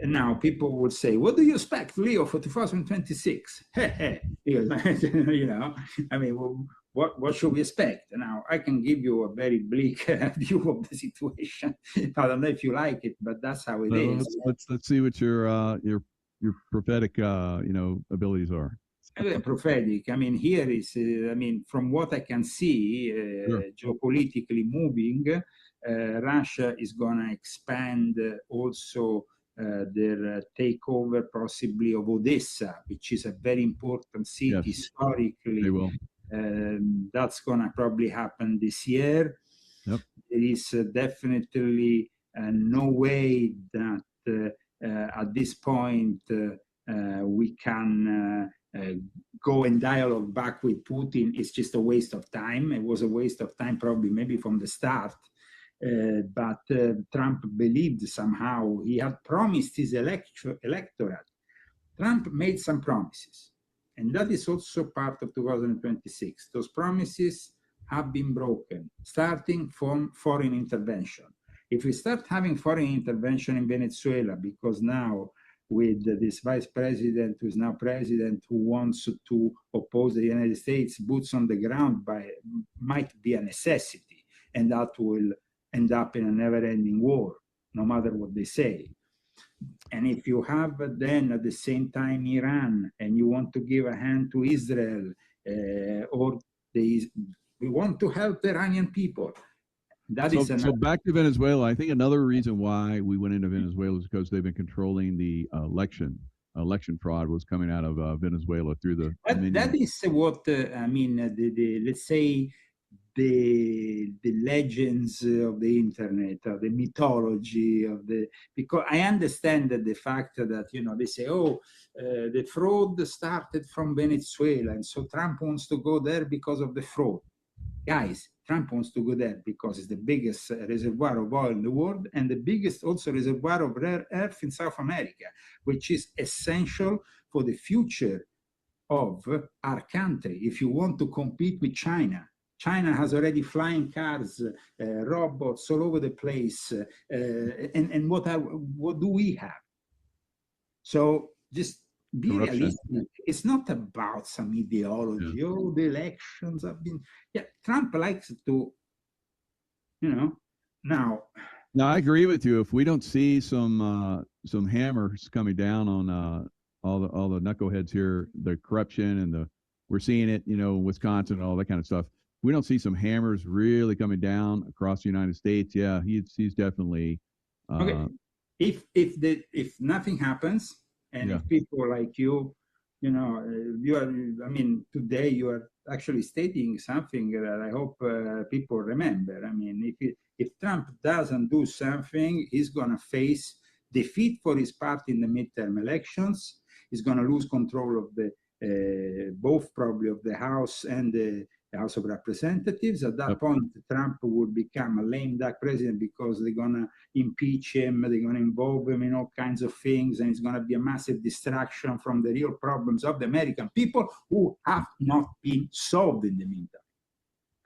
S2: And now people would say, what do you expect, Leo, for 2026? You know, I mean, what should we expect? Now, I can give you a very bleak view of the situation. I don't know if you like it, but that's how it is.
S1: Let's see what your prophetic, abilities are.
S2: Prophetic. I mean, here is, from what I can see, geopolitically moving, Russia is going to expand also their takeover possibly of Odessa, which is a very important city historically.
S1: They will.
S2: That's going to probably happen this year.
S1: Yep.
S2: There is definitely no way that at this point we can go and dialogue back with Putin. It's just a waste of time. It was a waste of time probably maybe from the start. But Trump believed somehow, he had promised his electorate. Trump made some promises, and that is also part of 2026. Those promises have been broken, starting from foreign intervention. If we start having foreign intervention in Venezuela, because now with this vice president who is now president, who wants to oppose the United States, boots on the ground might be a necessity, and that will end up in a never-ending war, no matter what they say. And if you have then at the same time Iran, and you want to give a hand to Israel, or we want to help the Iranian people.
S1: So back to Venezuela, I think another reason why we went into Venezuela is because they've been controlling the election. Election fraud was coming out of Venezuela through the.
S2: That is what I mean. Let's say the legends of the internet, of the mythology of the. Because I understand that the fact that they say, oh, the fraud started from Venezuela, and so Trump wants to go there because of the fraud. Guys, Trump wants to go there because it's the biggest reservoir of oil in the world and the biggest also reservoir of rare earth in South America, which is essential for the future of our country. If you want to compete with China, China has already flying cars, robots all over the place, and what do we have? So just be realistic. It's not about some ideology. Yeah. Oh, the elections have been. Yeah, Trump likes to, now.
S1: No, I agree with you. If we don't see some hammers coming down on all the knuckleheads here, the corruption and we're seeing it, Wisconsin and all that kind of stuff. We don't see some hammers really coming down across the United States. Yeah, he's definitely.
S2: Okay. If nothing happens. And if people like you are, today you are actually stating something that I hope people remember. I mean, if Trump doesn't do something, he's going to face defeat for his party in the midterm elections. He's going to lose control of both probably of the House and the House of Representatives. At that point, Trump would become a lame duck president because they're going to impeach him, they're going to involve him in all kinds of things, and it's going to be a massive distraction from the real problems of the American people who have not been solved in the meantime.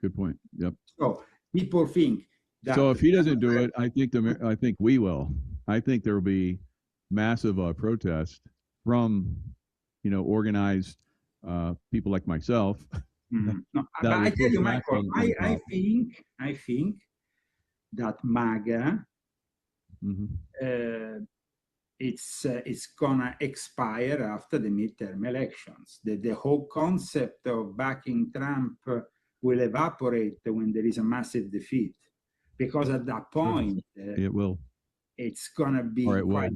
S1: Good point. Yep.
S2: So people think that.
S1: So if he doesn't do it, I think we will. I think there will be massive protest from, organized people like myself.
S2: No, but I tell you, Michael, I think that MAGA, it's gonna expire after the midterm elections. The whole concept of backing Trump will evaporate when there is a massive defeat, because at that point
S1: it will.
S2: It's gonna be quite.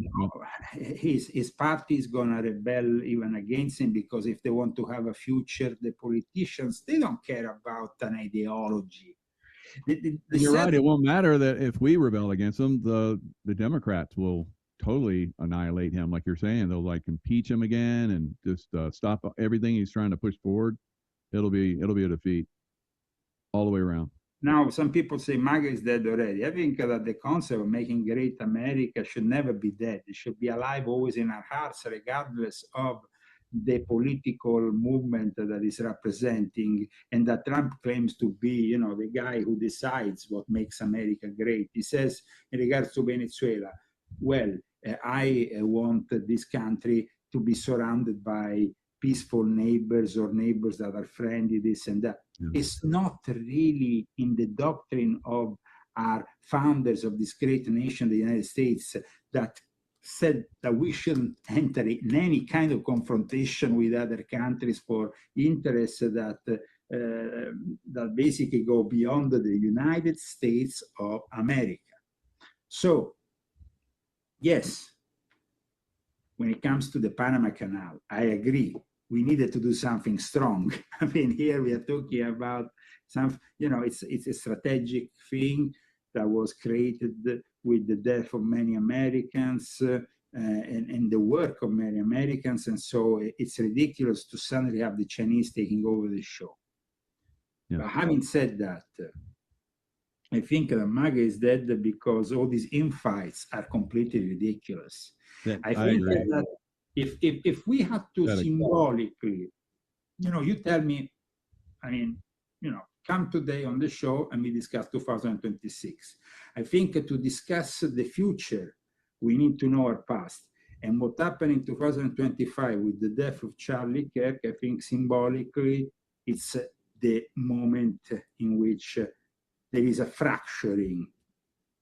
S2: His party is gonna rebel even against him, because if they want to have a future, the politicians, they don't care about an ideology.
S1: You're right. It won't matter that if we rebel against them, the Democrats will totally annihilate him, like you're saying. They'll impeach him again and just stop everything he's trying to push forward. It'll be a defeat all the way around.
S2: Now, some people say MAGA is dead already. I think that the concept of making great America should never be dead. It should be alive always in our hearts, regardless of the political movement that is representing, and that Trump claims to be, the guy who decides what makes America great. He says in regards to Venezuela, well, I want this country to be surrounded by peaceful neighbors, or neighbors that are friendly, this and that. It's not really in the doctrine of our founders of this great nation, the United States, that said that we shouldn't enter in any kind of confrontation with other countries for interests that basically go beyond the United States of America. So, yes, when it comes to the Panama Canal, I agree. We needed to do something strong. I mean, here we are talking about some, it's a strategic thing that was created with the death of many Americans and the work of many Americans. And so it's ridiculous to suddenly have the Chinese taking over the show. Yeah. But having said that, I think that MAGA is dead because all these infights are completely ridiculous. Yeah, I think that if we had to symbolically, you tell me, come today on the show and we discuss 2026. I think to discuss the future, we need to know our past. And what happened in 2025 with the death of Charlie Kirk, I think symbolically, it's the moment in which there is a fracturing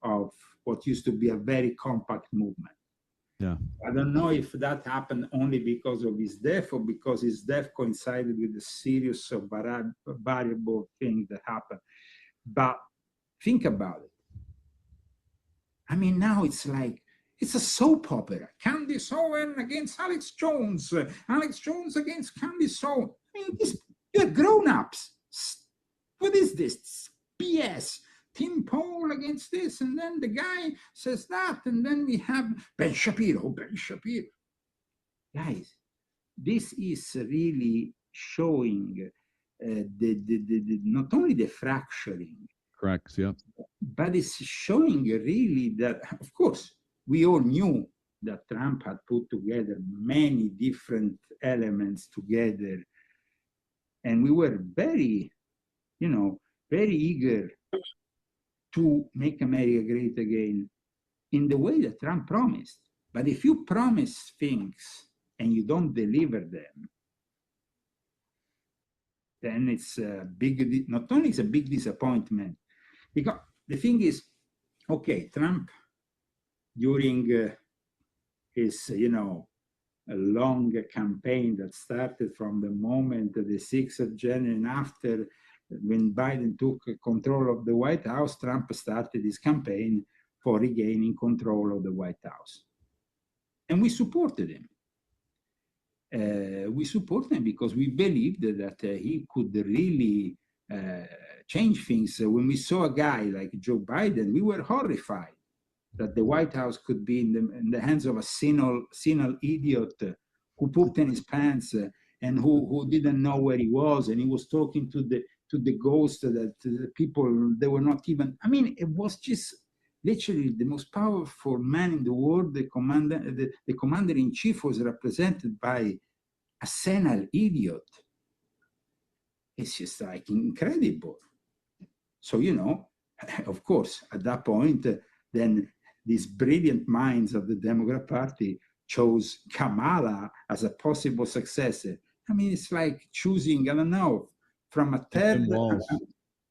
S2: of what used to be a very compact movement.
S1: Yeah.
S2: I don't know if that happened only because of his death or because his death coincided with a series of variable things that happened. But think about it. I mean, now it's like, it's a soap opera. Candice Owen against Alex Jones. Alex Jones against Candice Owen. I mean, you're grown-ups. What is this? BS. Tim Poll against this, and then the guy says that, and then we have Ben Shapiro. Guys, this is really showing not only the fracturing,
S1: Correct. Yeah.
S2: but it's showing really that, of course, we all knew that Trump had put together many different elements together, and we were very, very eager to make America great again in the way that Trump promised. But if you promise things and you don't deliver them, then it's a big, not only it's a big disappointment, because the thing is, okay, Trump, during his, a long campaign that started from the moment of the 6th of January and after, when Biden took control of the White House, Trump started his campaign for regaining control of the White House. And we supported him. We supported him because we believed that he could really change things. When we saw a guy like Joe Biden, we were horrified that the White House could be in the hands of a senile idiot who pooped in his pants and who didn't know where he was, and he was talking to the ghost that the people, they were not even, I mean, it was just literally the most powerful man in the world. The commander-in-chief was represented by a senile idiot. It's just like incredible. So, of course, at that point, then these brilliant minds of the Democrat Party chose Kamala as a possible successor. I mean, it's like choosing, I don't know, from a third.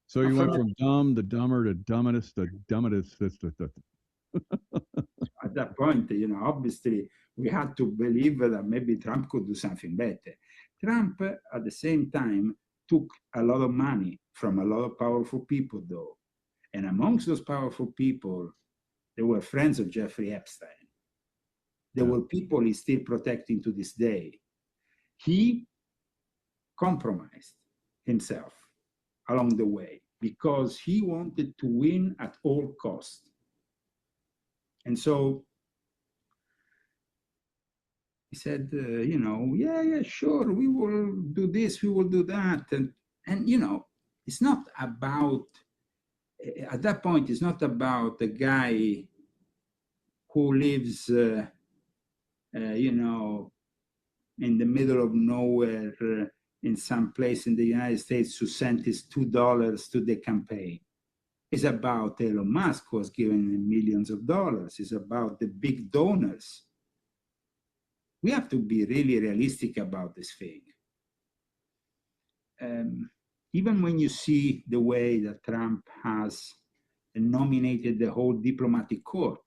S1: So you went from dumb to dumber to dumbest to dumbest.
S2: At that point, obviously, we had to believe that maybe Trump could do something better. Trump, at the same time, took a lot of money from a lot of powerful people, though. And amongst those powerful people, there were friends of Jeffrey Epstein. There were people he's still protecting to this day. He compromised himself along the way because he wanted to win at all costs. And so he said, yeah, sure, we will do this, we will do that. And it's not about, at that point, it's not about a guy who lives, in the middle of nowhere in some place in the United States who sent his $2 to the campaign. It's about Elon Musk, who was giving him millions of dollars. It's about the big donors. We have to be really realistic about this thing. Even when you see the way that Trump has nominated the whole diplomatic corps,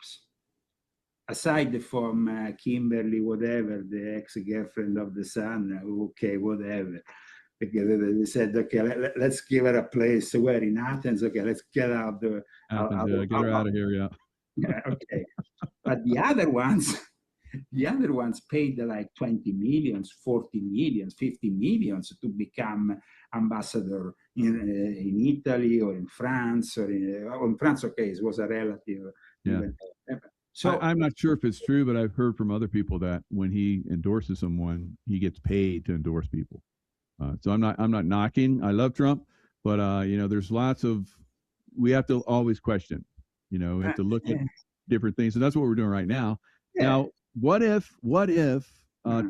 S2: aside from Kimberly, whatever, the ex-girlfriend of the son, okay, whatever. Because they said, okay, let's give her a place where in Athens, okay, let's get out the...
S1: get her out of here, yeah.
S2: Yeah, okay. But the other ones paid like 20 millions, 40 millions, 50 millions to become ambassador in Italy or in France, or in France, okay, it was a relative.
S1: Yeah. So I'm not sure if it's true, but I've heard from other people that when he endorses someone, he gets paid to endorse people. So I'm not knocking. I love Trump, but there's lots of, we have to always question. We have to look at different things, and that's what we're doing right now. Yeah. Now, what if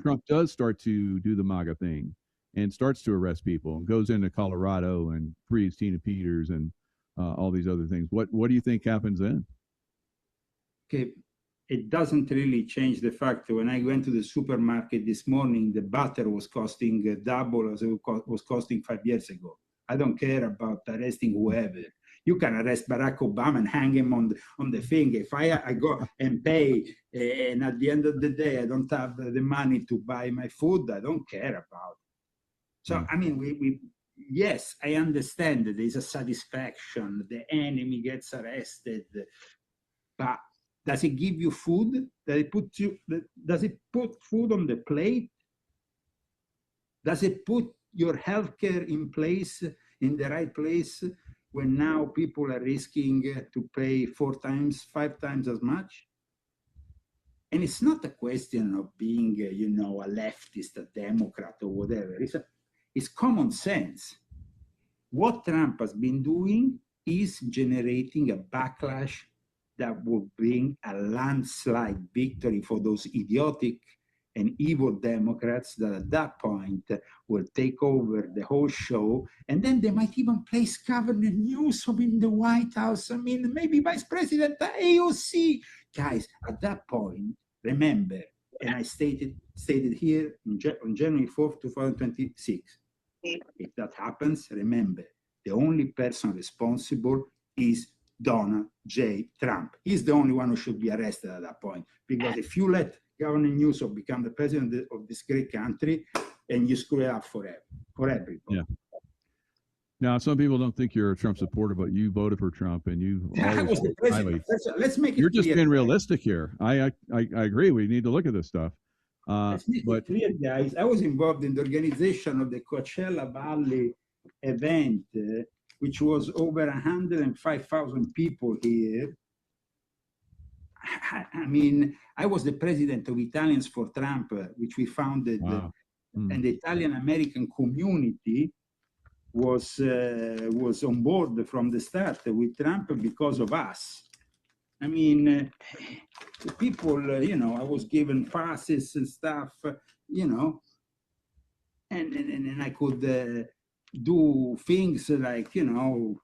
S1: Trump does start to do the MAGA thing and starts to arrest people and goes into Colorado and frees Tina Peters and all these other things? What do you think happens then?
S2: Okay, it doesn't really change the fact that when I went to the supermarket this morning, the butter was costing double as it was costing 5 years ago. I don't care about arresting whoever. You can arrest Barack Obama and hang him on the thing. If I go and pay, and at the end of the day, I don't have the money to buy my food, I don't care about it. So, I mean, yes, I understand that there's a satisfaction. The enemy gets arrested, but does it give you food? Does it put food on the plate? Does it put your healthcare in place, in the right place, when now people are risking to pay 4 times, 5 times as much? And it's not a question of being, you know, a leftist, a Democrat, or whatever. It's common sense. What Trump has been doing is generating a backlash that will bring a landslide victory for those idiotic and evil Democrats that at that point will take over the whole show. And then they might even place Governor Newsom in the White House. I mean, maybe Vice President AOC. Guys, at that point, remember, and I stated here on January 4th, 2026, if that happens, remember, the only person responsible is Donald J. Trump. He's the only one who should be arrested at that point. Because if you let Governor Newsom become the president of this great country, and you screw it up for everybody.
S1: Yeah. Now, some people don't think you're a Trump supporter, but you voted for Trump, and you.
S2: I was the president. Let's make it.
S1: You're just being realistic here. I agree. We need to look at this stuff.
S2: Let's make it clear, guys. I was involved in the organization of the Coachella Valley event, which was over 105,000 people here. I mean, I was the president of Italians for Trump, which we founded, and the Italian-American community was on board from the start with Trump because of us. I mean, people, you know, I was given passes and stuff, you know, and I could do things like, you know,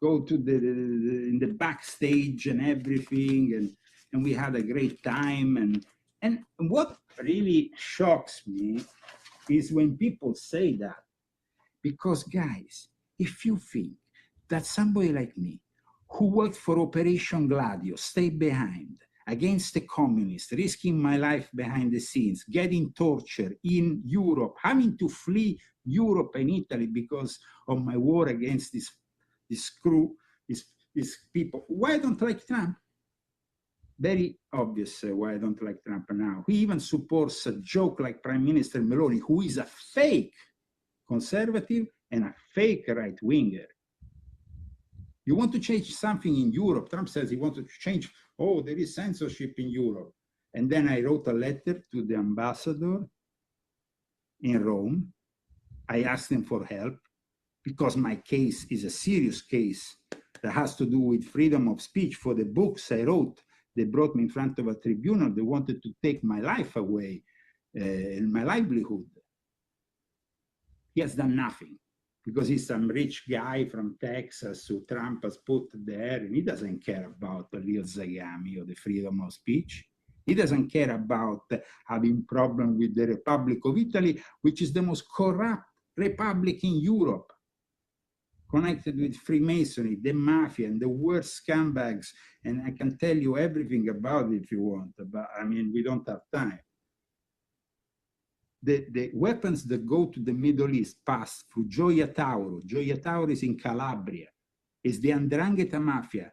S2: go to in the backstage and everything, and we had a great time. And what really shocks me is when people say that, because guys, if you think that somebody like me, who worked for Operation Gladio, stayed behind against the communists, risking my life behind the scenes, getting tortured in Europe, having to flee Europe and Italy because of my war against these people. Why I don't like Trump? Very obvious why I don't like Trump now. He even supports a joke like Prime Minister Meloni, who is a fake conservative and a fake right-winger. You want to change something in Europe. Trump says he wants to change, oh, there is censorship in Europe. And then I wrote a letter to the ambassador in Rome. I asked him for help because my case is a serious case that has to do with freedom of speech. For the books I wrote, they brought me in front of a tribunal. They wanted to take my life away and my livelihood. He has done nothing because he's some rich guy from Texas who Trump has put there, and he doesn't care about the real Zagami or the freedom of speech. He doesn't care about having problem with the Republic of Italy, which is the most corrupt republic in Europe, connected with Freemasonry, the mafia, and the worst scumbags. And I can tell you everything about it if you want, but I mean, we don't have time. The weapons that go to the Middle East pass through Gioia Tauro. Gioia Tauro is in Calabria. It's the 'Ndrangheta mafia,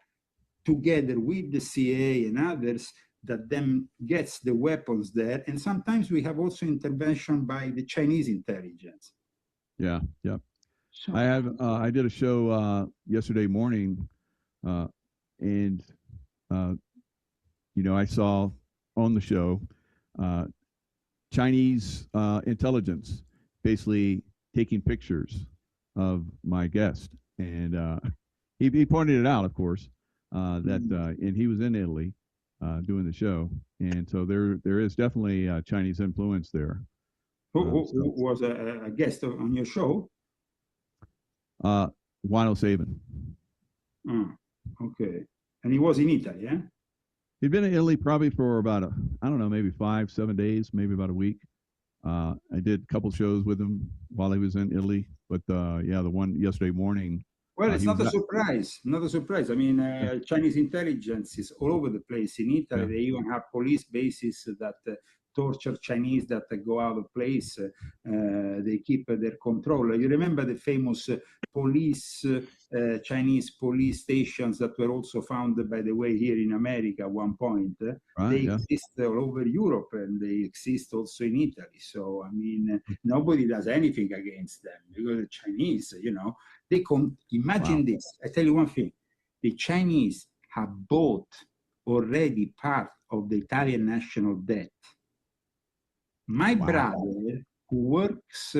S2: together with the CIA and others, that then gets the weapons there. And sometimes we have also intervention by the Chinese intelligence.
S1: Yeah, yeah. So, I did a show yesterday morning, and you know, I saw on the show Chinese intelligence basically taking pictures of my guest, and he pointed it out, of course, that and he was in Italy doing the show, and so there is definitely Chinese influence there.
S2: Who was a guest on your show?
S1: Wino Saban.
S2: Okay, and he was in Italy, yeah?
S1: He'd been in Italy probably for about, I don't know, maybe 5-7 days, maybe about a week. I did a couple shows with him while he was in Italy, but yeah, the one yesterday morning.
S2: Well, it's not a surprise. Not a surprise. I mean, Chinese intelligence is all over the place. In Italy, they even have police bases that torture Chinese that go out of place. They keep their control. You remember the famous Chinese police stations that were also found, by the way, here in America at one point. They exist all over Europe, and they exist also in Italy. So, I mean, nobody does anything against them because the Chinese, you know, they imagine this. I tell you one thing: the Chinese have bought already part of the Italian national debt. My brother, who works,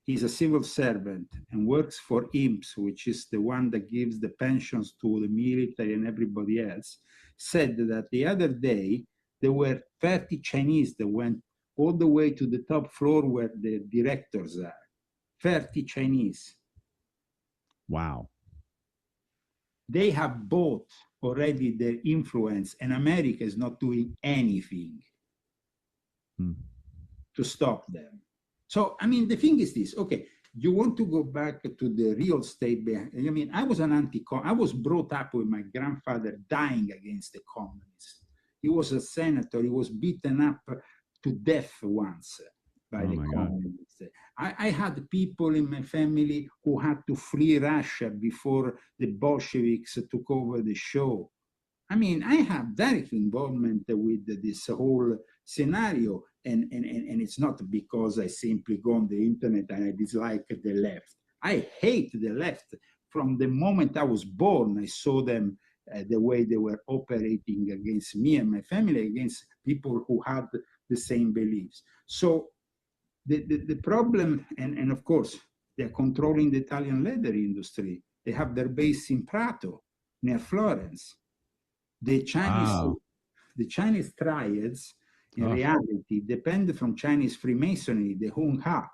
S2: he's a civil servant and works for IMSS, which is the one that gives the pensions to the military and everybody else, said that the other day there were 30 Chinese that went all the way to the top floor where the directors are. 30 Chinese.
S1: Wow.
S2: They have bought already their influence, and America is not doing anything to stop them. So, I mean, the thing is this, okay, you want to go back to the real estate. I mean, I was I was brought up with my grandfather dying against the communists. He was a senator. He was beaten up to death once by the communists. I had people in my family who had to flee Russia before the Bolsheviks took over the show. I mean, I have direct involvement with this whole scenario, and it's not because I simply go on the internet and I dislike the left. I hate the left. From the moment I was born, I saw them, the way they were operating against me and my family, against people who had the same beliefs. So the problem, and of course, they're controlling the Italian leather industry. They have their base in Prato, near Florence. The Chinese triads, in reality, depend from Chinese Freemasonry, the Hong Ha.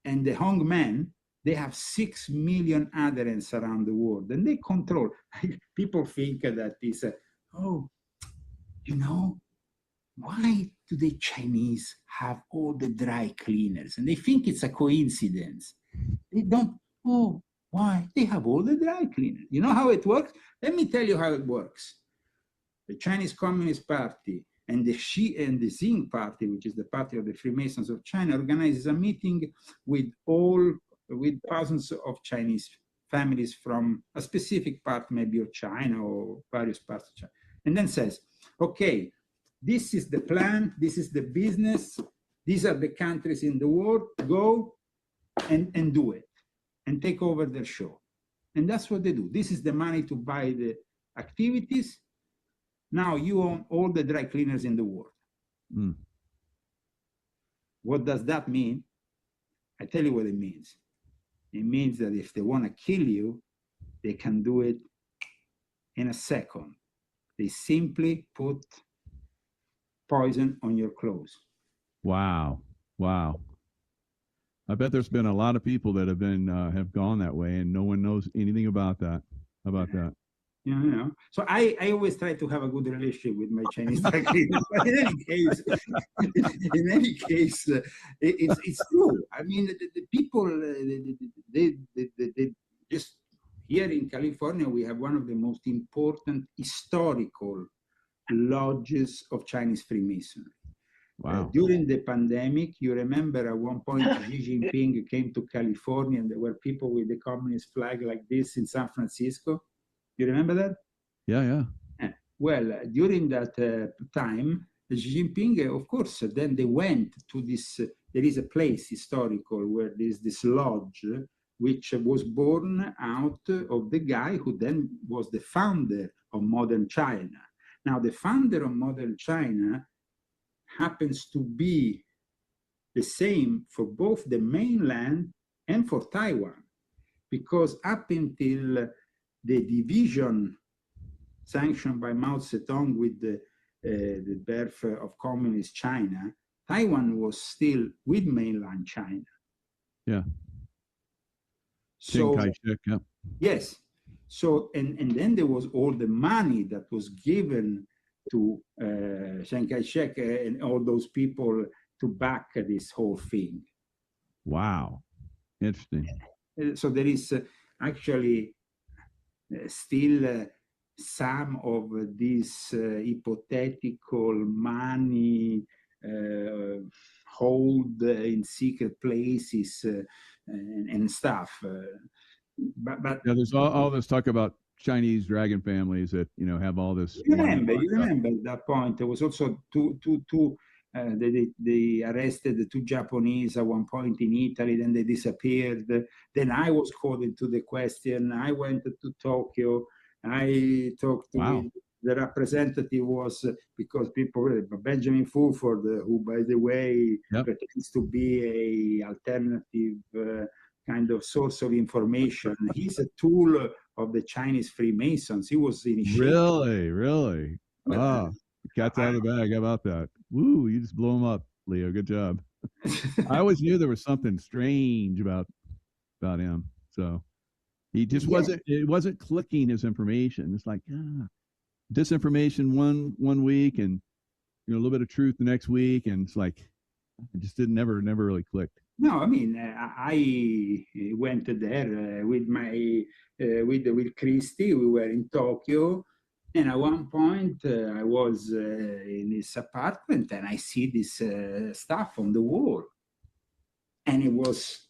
S2: And the Hong men, they have 6 million adherents around the world, and they control. People think that it's you know, why do the Chinese have all the dry cleaners? And they think it's a coincidence. They don't, why? They have all the dry cleaners. You know how it works? Let me tell you how it works. The Chinese Communist Party and the Xing Party, which is the party of the Freemasons of China, organizes a meeting with thousands of Chinese families from a specific part, maybe of China or various parts of China, and then says, okay, this is the plan, this is the business, these are the countries in the world, go and do it, and take over their show. And that's what they do. This is the money to buy the activities. Now you own all the dry cleaners in the world. What does that mean? I tell you what it means. It means that if they want to kill you, they can do it in a second. They simply put poison on your clothes.
S1: Wow. I bet there's been a lot of people that have gone that way, and no one knows anything about that.
S2: You know, so I always try to have a good relationship with my Chinese dry cleaners. But in any case, it's true. I mean, the people, they just here in California, we have one of the most important historical lodges of Chinese Freemasonry.
S1: Wow.
S2: During the pandemic, you remember at one point Xi Jinping came to California, and there were people with the communist flag like this in San Francisco. You remember that?
S1: Yeah.
S2: Well, during that time, Xi Jinping, of course, then they went to this, there is a place historical where there's this lodge, which was born out of the guy who then was the founder of modern China. Now, the founder of modern China happens to be the same for both the mainland and for Taiwan, because up until the division sanctioned by Mao Zedong with the birth of communist China, Taiwan was still with mainland China.
S1: Yeah.
S2: So,
S1: Kai-shek, yeah.
S2: Yes. So, and then there was all the money that was given to Chiang Kai-shek and all those people to back this whole thing.
S1: Wow. Interesting.
S2: So there is, actually still some of these hypothetical money hold in secret places and stuff. But
S1: yeah, there's all this talk about Chinese dragon families that have all this money.
S2: you remember that point. There was also they arrested 2 Japanese at one point in Italy, then they disappeared. Then I was called into the question. I went to Tokyo. I talked with the representative was because people, Benjamin Fulford, who, by the way, pretends to be a alternative kind of source of information. He's a tool of the Chinese Freemasons. He was initiated.
S1: Really? Cat's out of the bag. How about that? Woo, you just blew him up, Leo. Good job. I always knew there was something strange about him. So he just it wasn't clicking his information. It's like disinformation one week and a little bit of truth the next week, and it's like it just never really clicked.
S2: No, I mean, I went there with my with Christy. We were in Tokyo, and at one point I was in his apartment, and I see this stuff on the wall, and it was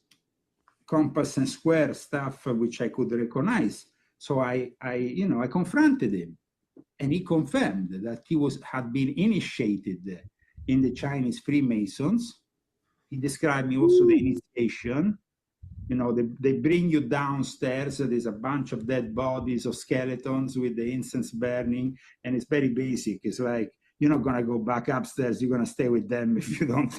S2: compass and square stuff which I could recognize. So I confronted him, and he confirmed that he had been initiated in the Chinese Freemasons. He described me also the initiation. They bring you downstairs. There's a bunch of dead bodies of skeletons with the incense burning, and it's very basic. It's like, you're not going to go back upstairs. You're going to stay with them if you don't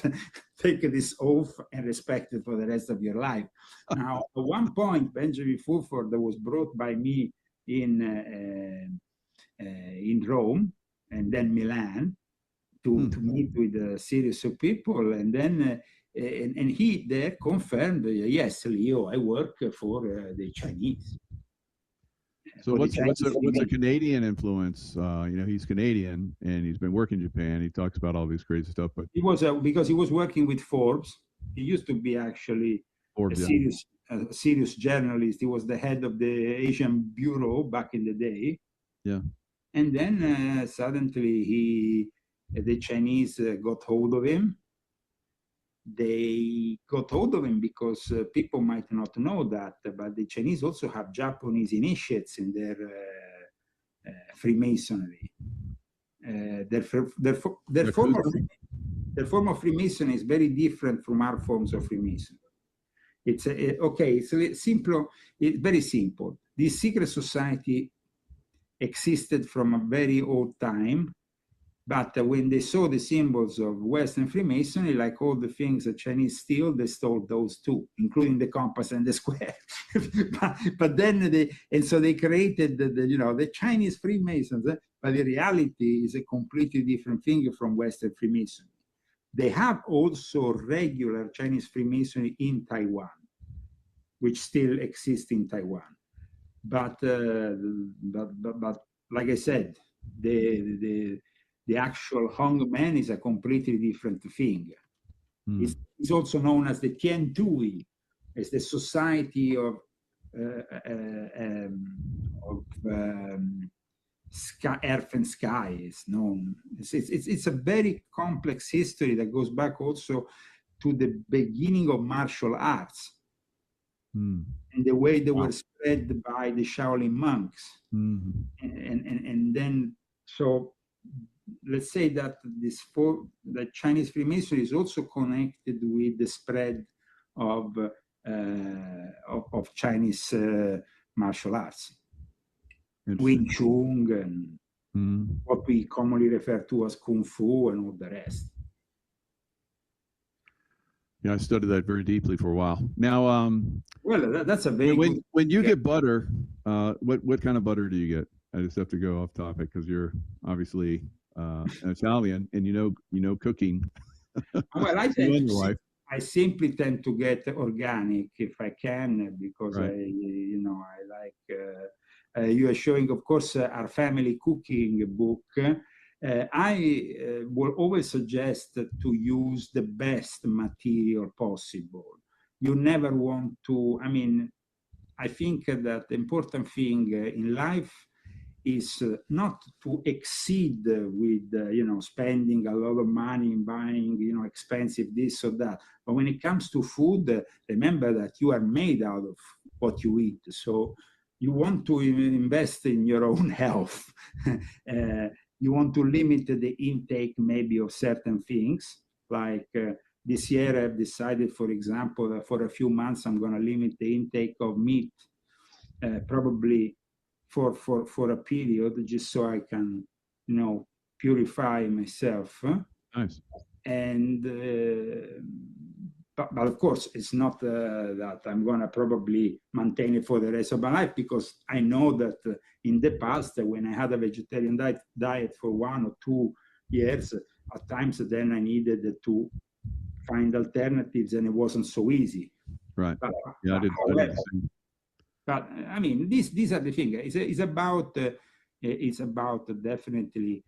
S2: take this oath and respect it for the rest of your life. Now, at one point, Benjamin Fulford was brought by me in Rome and then Milan to meet with a series of people, and then and he there confirmed, yes, Leo, I work for the Chinese.
S1: So what's a Canadian influence? He's Canadian and he's been working in Japan. He talks about all these crazy stuff, but
S2: he was because he was working with Forbes. He used to be actually Forbes, a serious journalist. He was the head of the Asian bureau back in the day.
S1: Yeah.
S2: And then suddenly the Chinese got hold of him. They got hold of him because people might not know that, but the Chinese also have Japanese initiates in their Freemasonry. Their form of Freemasonry is very different from our forms of Freemasonry. It's very simple. This secret society existed from a very old time. But when they saw the symbols of Western Freemasonry, like all the things the Chinese steal, they stole those too, including the compass and the square. but then they created the Chinese Freemasons. But the reality is a completely different thing from Western Freemasonry. They have also regular Chinese Freemasonry in Taiwan, which still exists in Taiwan. But like I said, the actual Hongmen is a completely different thing. It's also known as the Tian Tui, as the Society of Earth and Sky. Is known. It's a very complex history that goes back also to the beginning of martial arts and the way they were spread by the Shaolin monks, and then so. Let's say that the Chinese Freemasonry is also connected with the spread of Chinese martial arts, Wing Chun, and what we commonly refer to as Kung Fu and all the rest.
S1: Yeah, I studied that very deeply for a while. Now,
S2: well, that's a very
S1: when you get butter, what kind of butter do you get? I just have to go off topic because you're obviously Italian and you know cooking.
S2: Well, I simply tend to get organic if I can, because I like you are showing, of course, our family cooking book. I will always suggest to use the best material possible. You never want to, I think that the important thing in life is not to exceed with, spending a lot of money in buying, expensive this or that. But when it comes to food, remember that you are made out of what you eat. So you want to invest in your own health. You want to limit the intake maybe of certain things. Like this year I've decided, for example, that for a few months I'm going to limit the intake of meat, probably for a period, just so I can, purify myself.
S1: Nice.
S2: And but of course, it's not that I'm going to probably maintain it for the rest of my life, because I know that in the past, when I had a vegetarian diet for 1 or 2 years, at times then I needed to find alternatives, and it wasn't so easy.
S1: Right.
S2: But,
S1: yeah, I did the same.
S2: But I mean, these are the things. It's about definitely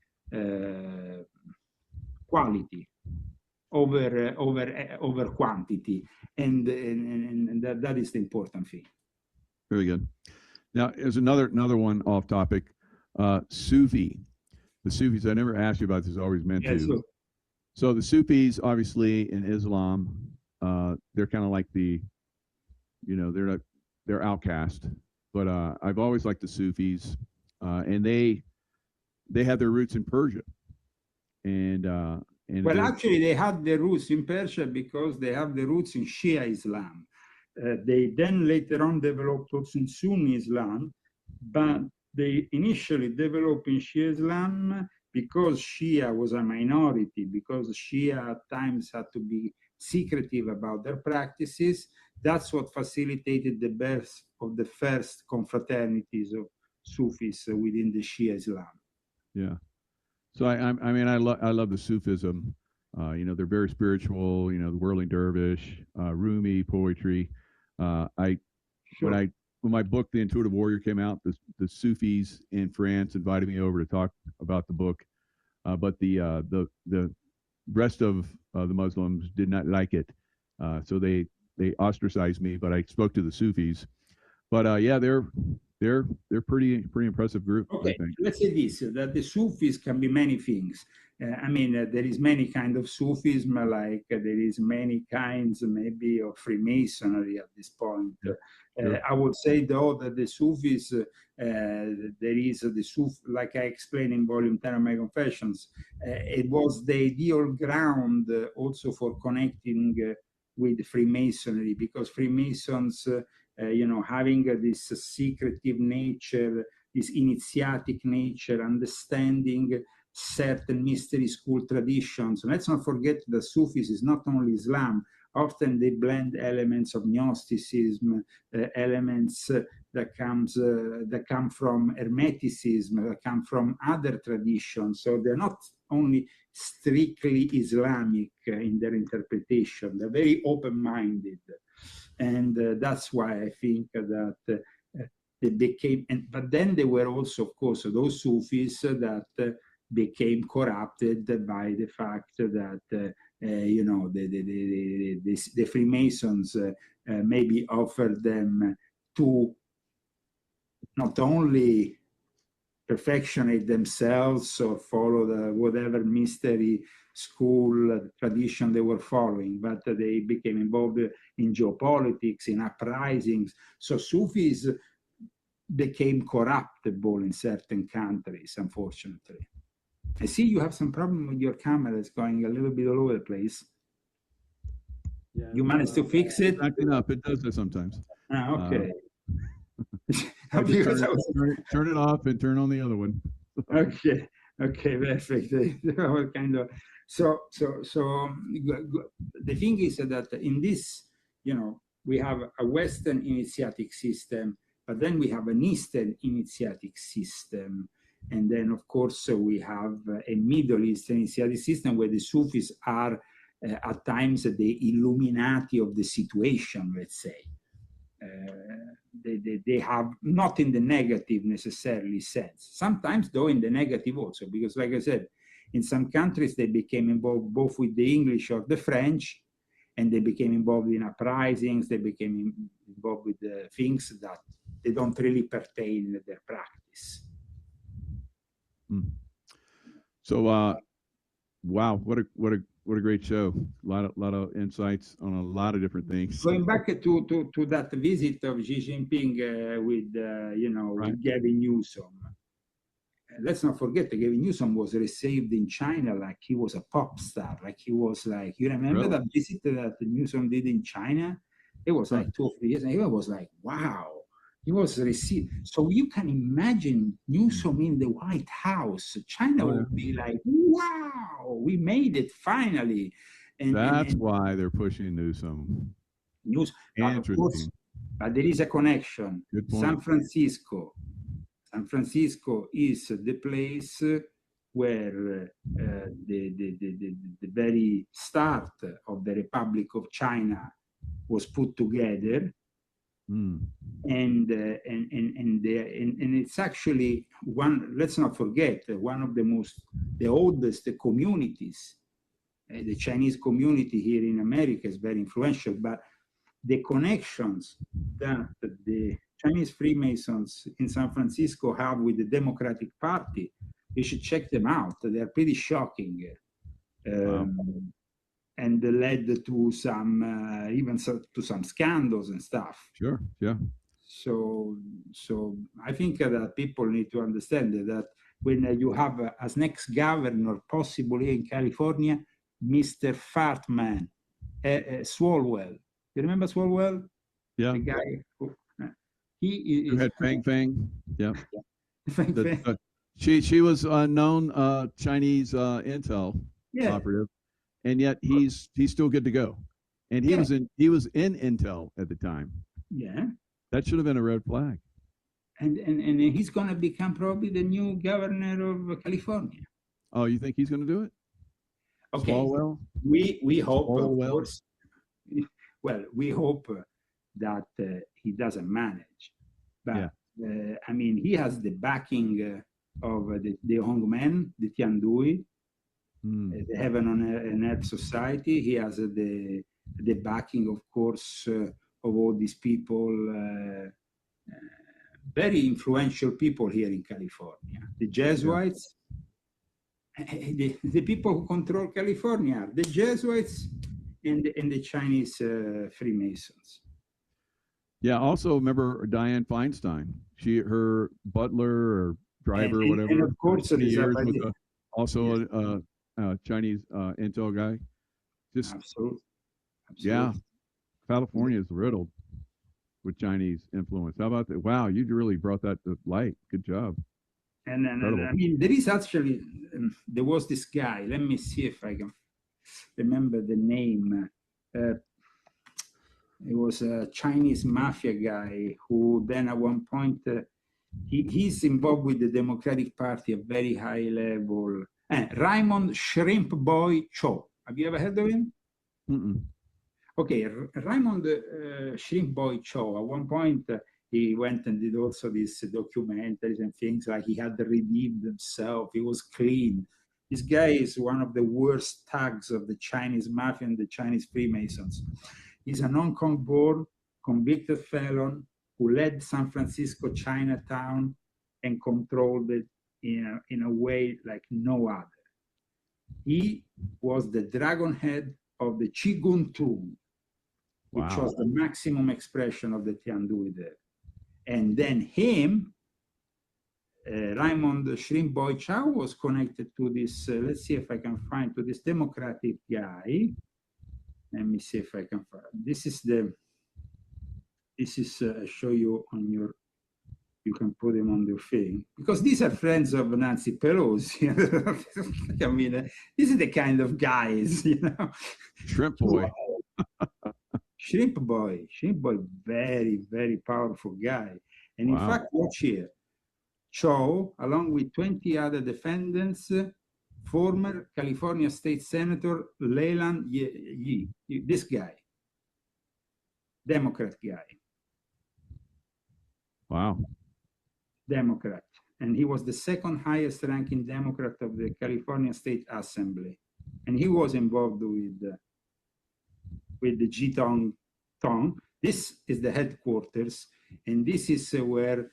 S2: quality over quantity, and that is the important thing.
S1: Very good. Now, there's another one off topic. Sufi. The Sufis. I never asked you about this. I always meant to. So the Sufis, obviously in Islam, they're kind of like the, they're outcast. But I've always liked the Sufis, and they have their roots in Persia. And
S2: well, actually, they had their roots in Persia because they have the roots in Shia Islam. They then later on developed also in Sunni Islam, but they initially developed in Shia Islam because Shia was a minority, because Shia at times had to be secretive about their practices. That's what facilitated the birth of the first confraternities of Sufis within the Shia Islam.
S1: Yeah. So I mean, I love the Sufism. They're very spiritual. The whirling dervish, Rumi poetry. When my book, The Intuitive Warrior, came out, the Sufis in France invited me over to talk about the book, but the rest of the Muslims did not like it, so they ostracized me. But I spoke to the Sufis. But yeah, they're pretty impressive group.
S2: Okay,
S1: I think.
S2: Let's say this: that the Sufis can be many things. There is many kind of Sufism, like there is many kinds maybe of Freemasonry at this point. Sure. I would say though that the Sufis, there is the Suf, like I explained in volume 10 of my Confessions, it was the ideal ground also for connecting with Freemasonry, because Freemasons, having this secretive nature, this initiatic nature, understanding certain mystery school traditions. Let's not forget that Sufis is not only Islam. Often they blend elements of Gnosticism, elements that come from Hermeticism, that come from other traditions. So they're not only strictly Islamic in their interpretation. They're very open-minded. And that's why I think that they became, but then there were also, of course, those Sufis that became corrupted by the fact that, the Freemasons maybe offered them to not only perfectionate themselves or follow the whatever mystery school tradition they were following, but they became involved in geopolitics, in uprisings. So Sufis became corruptible in certain countries, unfortunately. I see you have some problem with your camera. It's going a little bit all over the place. Yeah, you managed to fix it?
S1: Acting up. It does that sometimes.
S2: Okay.
S1: Turn it off and turn on the other one.
S2: Okay, perfect. Kind of. So the thing is that in this, we have a Western initiatic system, but then we have an Eastern initiatic system. And then, of course, we have a Middle Eastern initiatic system where the Sufis are at times the Illuminati of the situation, let's say. They have, not in the negative necessarily sense, sometimes though in the negative also, because like I said, in some countries they became involved both with the English or the French, and they became involved in uprisings, they became involved with things that they don't really pertain to their practice.
S1: So, wow, what a great show! A lot of insights on a lot of different things.
S2: Going back to that visit of Xi Jinping with with Gavin Newsom. Let's not forget that Gavin Newsom was received in China like he was a pop star. Like he was like, you remember that visit that Newsom did in China? It was like 2 or 3 years, and he was like, wow. He was received. So you can imagine Newsom in the White House. China would be like, wow, we made it finally. And
S1: that's why they're pushing Newsom.
S2: But of course, but there is a connection.
S1: Good point.
S2: San Francisco is the place where the very start of the Republic of China was put together, and it's actually one. Let's not forget one of the oldest communities. The Chinese community here in America is very influential, but the connections that the Chinese Freemasons in San Francisco have with the Democratic Party, you should check them out. They are pretty shocking. And they led to some, even to some scandals and stuff.
S1: Sure, yeah.
S2: So I think that people need to understand that when you have as next governor possible here in California, Mr. Fartman, Swalwell. You remember Swalwell?
S1: Yeah.
S2: The guy
S1: who had Fang Fang. Yeah.
S2: Fang Fang.
S1: She was a known Chinese intel operative, and yet he's still good to go. And he was in intel at the time.
S2: Yeah.
S1: That should have been a red flag.
S2: And he's going to become probably the new governor of California.
S1: Oh, you think he's going to do it?
S2: Okay.
S1: Swalwell?
S2: We hope,
S1: Swalwell?
S2: Of course. Well, we hope that he doesn't manage. But, I mean, he has the backing of the young men, the Tiandui, the Heaven on Earth Society. He has the backing, of course, of all these people, very influential people here in California. The Jesuits, the people who control California, the Jesuits and the Chinese Freemasons.
S1: Yeah. Also, remember Dianne Feinstein? Her butler or driver or whatever.
S2: And of course,
S1: also a Chinese intel guy.
S2: Absolutely.
S1: Yeah. California is riddled with Chinese influence. How about that? Wow, you really brought that to light. Good job.
S2: And I mean, there is actually, there was this guy. Let me see if I can remember the name. It was a Chinese mafia guy who then at one point, he's involved with the Democratic Party at very high level. Raymond Shrimp Boy Cho. Have you ever heard of him? Okay, Raymond Shrimp Boy Cho, at one point, he went and did also these documentaries and things like he had redeemed himself. He was clean. This guy is one of the worst thugs of the Chinese mafia and the Chinese Freemasons. He's an Hong Kong-born, convicted felon who led San Francisco Chinatown and controlled it in a way like no other. He was the dragon head of the Qigong tomb, which was the maximum expression of the Tiandui there. And then him, Raymond Shrimp Boy Chow, was connected to this, let's see if I can find, to this Democratic guy. Let me see if I can find. This is I show you on your, you can put them on the thing. Because these are friends of Nancy Pelosi. I mean, this is the kind of guys, you know.
S1: Shrimp Boy.
S2: Shrimp Boy, very, very powerful guy. And in fact, watch here. Cho, along with 20 other defendants, former California State Senator Leland Yee, this guy, Democrat guy.
S1: Wow. Democrat.
S2: And he was the second highest ranking Democrat of the California State Assembly. And he was involved with the Tong, This is the headquarters, and this is where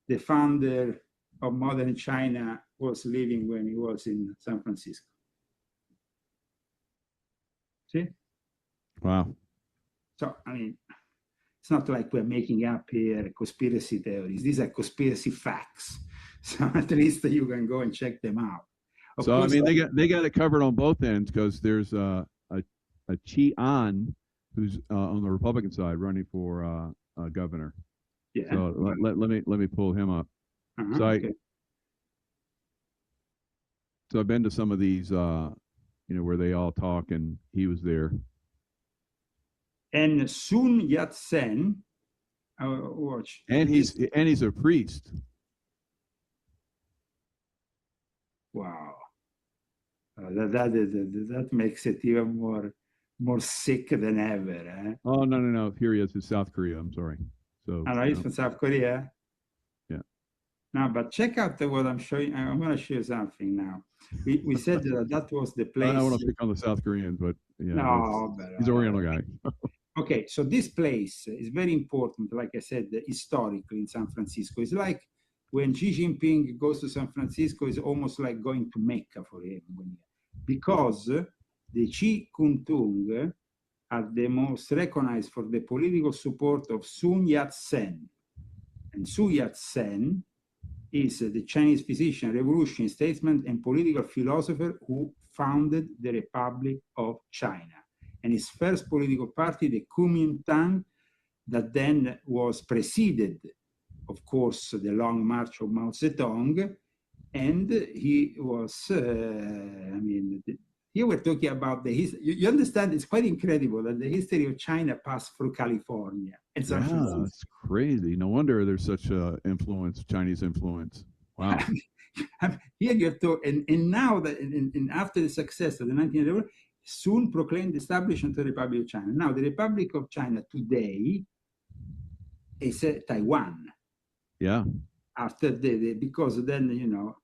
S2: the founder of modern China was living when he was in San Francisco. See?
S1: Wow.
S2: So, I mean, it's not like we're making up here conspiracy theories. These are conspiracy facts. So at least you can go and check them out. Of
S1: so,
S2: course,
S1: I mean, they got it covered on both ends, because there's a Chi-An who's on the Republican side running for governor.
S2: yeah.
S1: So let me pull him up. So so I've been to some of these, where they all talk, and he was there.
S2: And Sun Yat-sen, watch.
S1: And he's a priest.
S2: Wow, that makes it even more sick than ever. Eh?
S1: Oh no! Here he is in South Korea. I'm sorry. So.
S2: Oh, no, he's from South Korea.
S1: Yeah.
S2: No, but check out what I'm showing. I'm going to show you something now. We said that was the place.
S1: I don't want to pick on the South Koreans, but yeah,
S2: no,
S1: he's an Oriental guy.
S2: Okay, so this place is very important. Like I said, historically in San Francisco, it's like when Xi Jinping goes to San Francisco, it's almost like going to Mecca for him, because the Chi Kuntung are the most recognized for the political support of Sun Yat-sen. And Sun Yat-sen is the Chinese physician, revolutionary, statesman, and political philosopher who founded the Republic of China. And his first political party, the Kuomintang, that then was preceded, of course, the Long March of Mao Zedong. And he was, here we're talking about the history. You understand, it's quite incredible that the history of China passed through California and San Francisco.
S1: That's crazy. No wonder there's such influence, Chinese influence. Wow.
S2: Here you're talking, and now that, and after the success of the 19th, soon proclaimed the establishment of the Republic of China. Now, the Republic of China today is Taiwan.
S1: Yeah.
S2: After because then,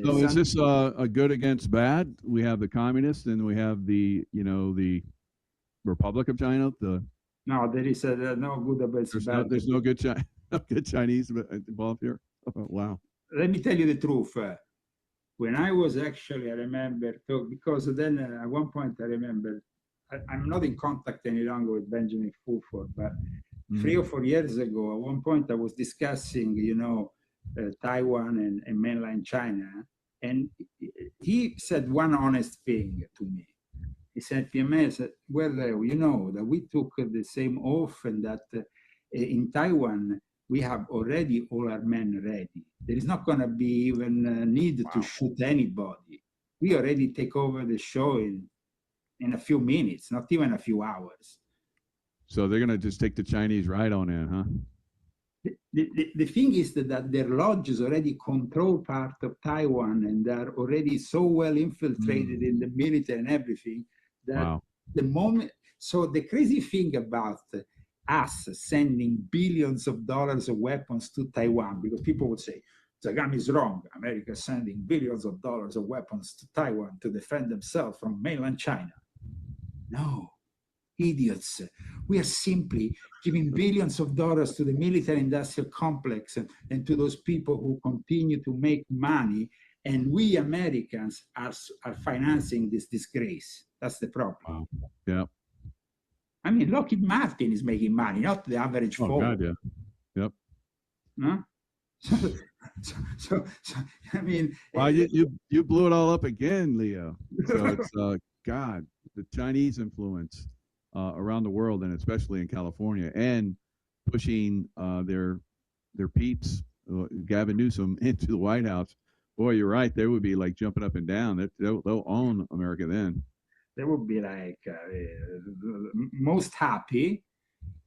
S1: so is this a good against bad? We have the communists, and we have the Republic of China.
S2: No, there is no good against bad.
S1: There's no good Chinese involved here. Oh, wow.
S2: Let me tell you the truth. When I was actually, I remember, because then at one point I remember, I'm not in contact any longer with Benjamin Fulford, but 3 or 4 years ago, at one point I was discussing, Taiwan and mainland China, and he said one honest thing to me. He said, PMS, well, that we took the same oath, and that in Taiwan, we have already all our men ready. There is not going to be even need to shoot anybody. We already take over the show in a few minutes, not even a few hours.
S1: So they're going to just take the Chinese right on in, huh?
S2: The thing is that their lodges already control part of Taiwan, and they're already so well infiltrated in the military and everything that the moment. So the crazy thing about us sending billions of dollars of weapons to Taiwan, because people would say, Zagami is wrong. America is sending billions of dollars of weapons to Taiwan to defend themselves from mainland China. No, idiots. We are simply giving billions of dollars to the military industrial complex and to those people who continue to make money. And we Americans are financing this disgrace. That's the problem.
S1: Wow. Yeah.
S2: I mean, Lockheed Martin is making money, not the average folk.
S1: Oh, God, yeah. Yep.
S2: No? So, I mean...
S1: Well, you blew it all up again, Leo. So it's, God, the Chinese influence around the world, and especially in California, and pushing their peeps, Gavin Newsom, into the White House. Boy, you're right. They would be like jumping up and down. They'll own America then.
S2: They would be like most happy,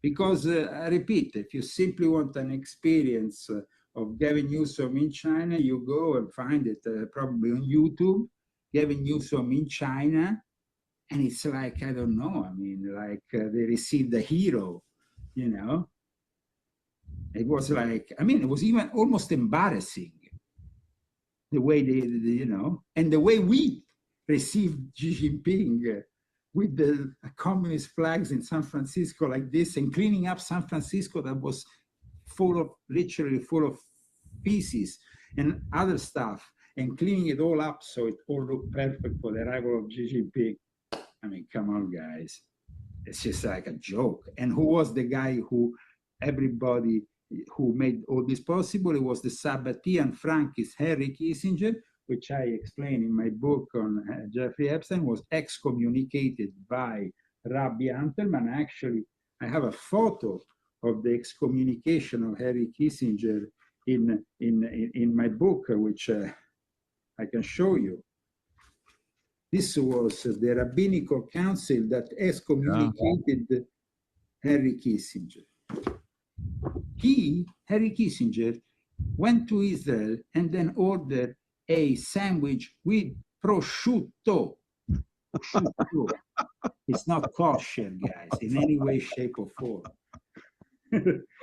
S2: because I repeat, if you simply want an experience of Gavin Newsom in China, you go and find it probably on YouTube, Gavin Newsom in China, and it's like, I don't know, I mean, like they received a hero, It was like, I mean, it was even almost embarrassing, the way they and the way we received Xi Jinping with the communist flags in San Francisco like this, and cleaning up San Francisco that was literally full of feces and other stuff, and cleaning it all up so it all looked perfect for the arrival of Xi Jinping. I mean, come on, guys. It's just like a joke. And who was the guy who everybody who made all this possible? It was the Sabbatean Frankist Henry Kissinger, which I explain in my book on Jeffrey Epstein, was excommunicated by Rabbi Antelman. Actually, I have a photo of the excommunication of Henry Kissinger in my book, which I can show you. This was the Rabbinical Council that excommunicated Henry Kissinger. Henry Kissinger, went to Israel and then ordered a sandwich with prosciutto. It's not kosher, guys, in any way, shape, or form.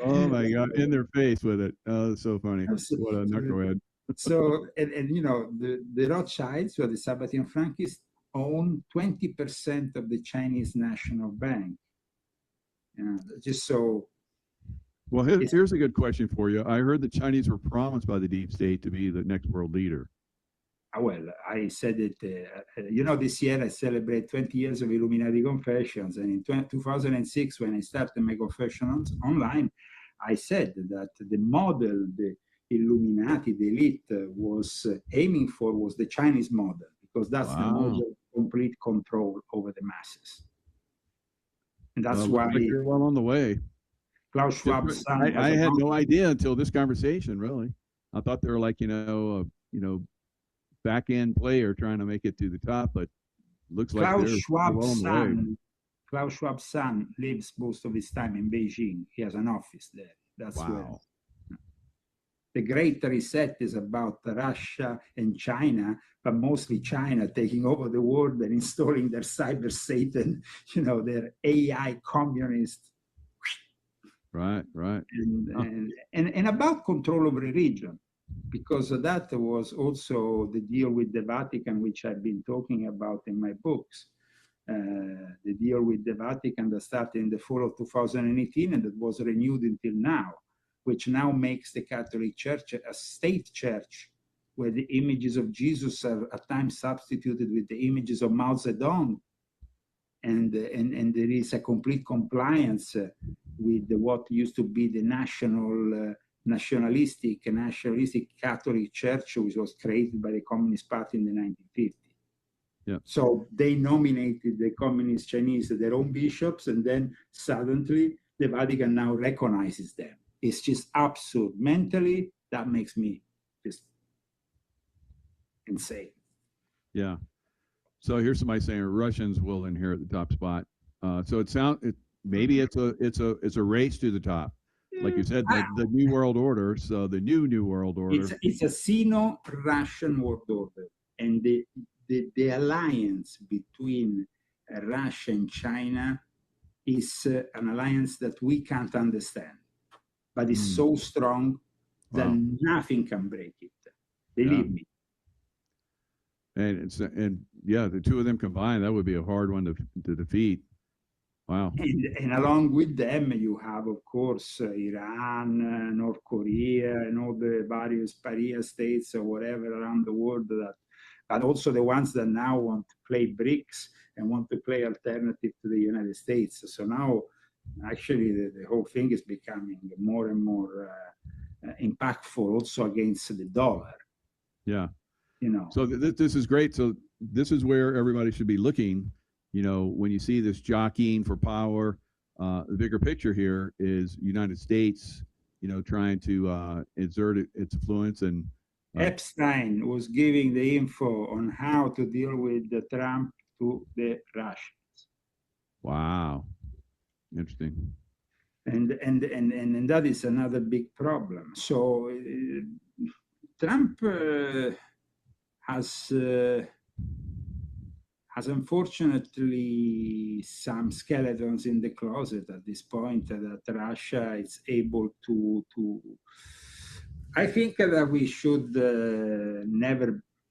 S1: Oh my God, in their face with it. Oh, that's so funny. What a knucklehead.
S2: So, and you know, the Rothschilds, or the Sabbatean Frankists, own 20% of the Chinese National Bank. Just so.
S1: Well, here's a good question for you. I heard the Chinese were promised by the deep state to be the next world leader.
S2: Well, I said it, you know, this year I celebrate 20 years of Illuminati Confessions. And in 2006, when I started my confessions online, I said that the model the Illuminati, the elite, was aiming for was the Chinese model, because that's the model of complete control over the masses. And that's why
S1: you're well on the way.
S2: Klaus Schwab's son.
S1: I had no idea until this conversation, really. I thought they were like, back end player trying to make it to the top, but looks like
S2: Klaus Schwab's son lives most of his time in Beijing. He has an office there. That's where the Great Reset is about Russia and China, but mostly China taking over the world and installing their cyber Satan, their AI communist.
S1: Right.
S2: And about control over religion, because that was also the deal with the Vatican, which I've been talking about in my books. The deal with the Vatican that started in the fall of 2018 and that was renewed until now, which now makes the Catholic Church a state church, where the images of Jesus are at times substituted with the images of Mao Zedong. And there is a complete compliance with what used to be the nationalistic Catholic Church, which was created by the Communist Party in the 1950s.
S1: Yeah.
S2: So they nominated the Communist Chinese their own bishops, and then suddenly the Vatican now recognizes them. It's just absurd. Mentally, that makes me just insane.
S1: Yeah. So here's somebody saying Russians will inherit the top spot. So maybe it's a race to the top, like you said, the new world order. So the new world order.
S2: It's a Sino-Russian world order, and the alliance between Russia and China is an alliance that we can't understand, but it's so strong that nothing can break it. Believe me.
S1: And the two of them combined, that would be a hard one to defeat. Wow.
S2: And along with them, you have, of course, Iran, North Korea, and all the various paria states or whatever around the world, but also the ones that now want to play BRICS and want to play alternative to the United States. So now, actually, the whole thing is becoming more and more impactful also against the dollar.
S1: Yeah. So this is great. So this is where everybody should be looking. When you see this jockeying for power, the bigger picture here is United States, trying to exert its influence. And
S2: Epstein was giving the info on how to deal with the Trump to the Russians.
S1: Wow, interesting.
S2: And that is another big problem. So Trump has unfortunately some skeletons in the closet at this point that Russia is able to. I think that we should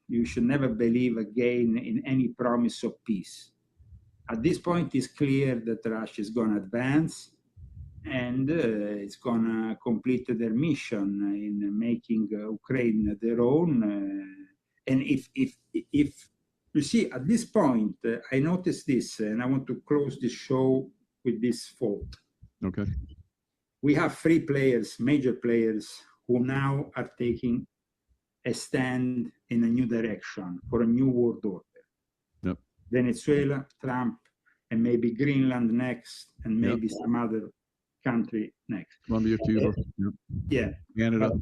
S2: you should never believe again in any promise of peace, At this point, it's clear that Russia is going to advance, and it's going to complete their mission in making Ukraine their own. And if you see, at this point, I noticed this, and I want to close the show with this thought.
S1: Okay.
S2: We have three players, major players, who now are taking a stand in a new direction for a new world order.
S1: Yep.
S2: Venezuela, Trump, and maybe Greenland next, and maybe some other country next.
S1: Colombia, Cuba.
S2: Yeah.
S1: Canada.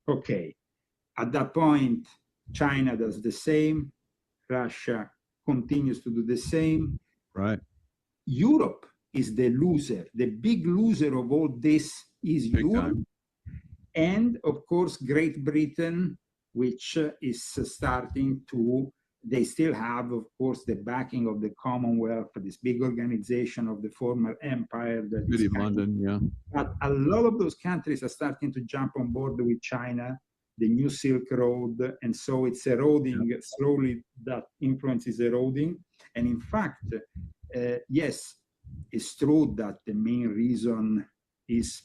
S2: Okay. At that point, China does the same. Russia continues to do the same.
S1: Right.
S2: Europe is the loser. The big loser of all this is
S1: Big
S2: Europe.
S1: time.
S2: And of course, Great Britain, which is starting to, they still have, of course, the backing of the Commonwealth, this big organization of the former empire. That
S1: City of London, yeah.
S2: But a lot of those countries are starting to jump on board with China, the new Silk Road, and so it's eroding slowly. That influence is eroding. And in fact, yes, it's true that the main reason is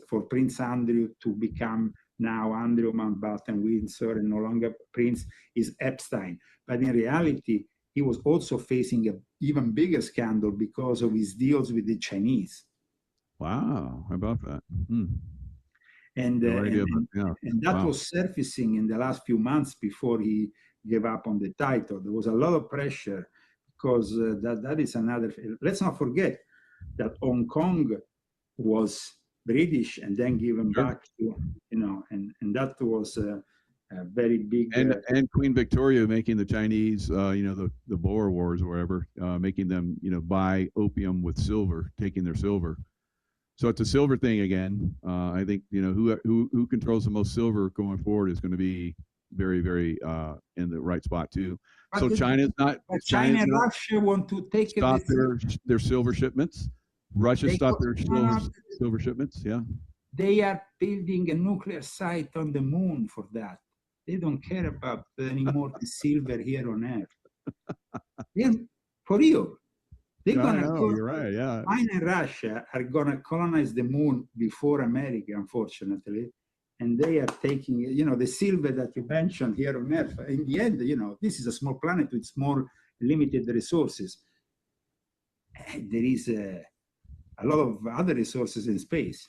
S2: for Prince Andrew to become now Andrew Mountbatten Windsor and no longer Prince is Epstein. But in reality, he was also facing an even bigger scandal because of his deals with the Chinese.
S1: Wow, how about that?
S2: And that was surfacing in the last few months before he gave up on the title. There was a lot of pressure because that is another. Let's not forget that Hong Kong was British and then given back to, and that was a very big.
S1: And Queen Victoria making the Chinese, the Boer Wars or whatever, making them, buy opium with silver, taking their silver. So it's a silver thing again. I think, who controls the most silver going forward is going to be very, very in the right spot too. So China and
S2: Russia want to take
S1: stop their silver shipments. Russia stopped their silver shipments, yeah.
S2: They are building a nuclear site on the moon for that. They don't care about anymore the silver here on Earth. For real. They're gonna
S1: you're right, yeah.
S2: China and Russia are gonna colonize the moon before America, unfortunately. And they are taking, the silver that you mentioned here on Earth. In the end, this is a small planet with small, limited resources. There is a lot of other resources in space.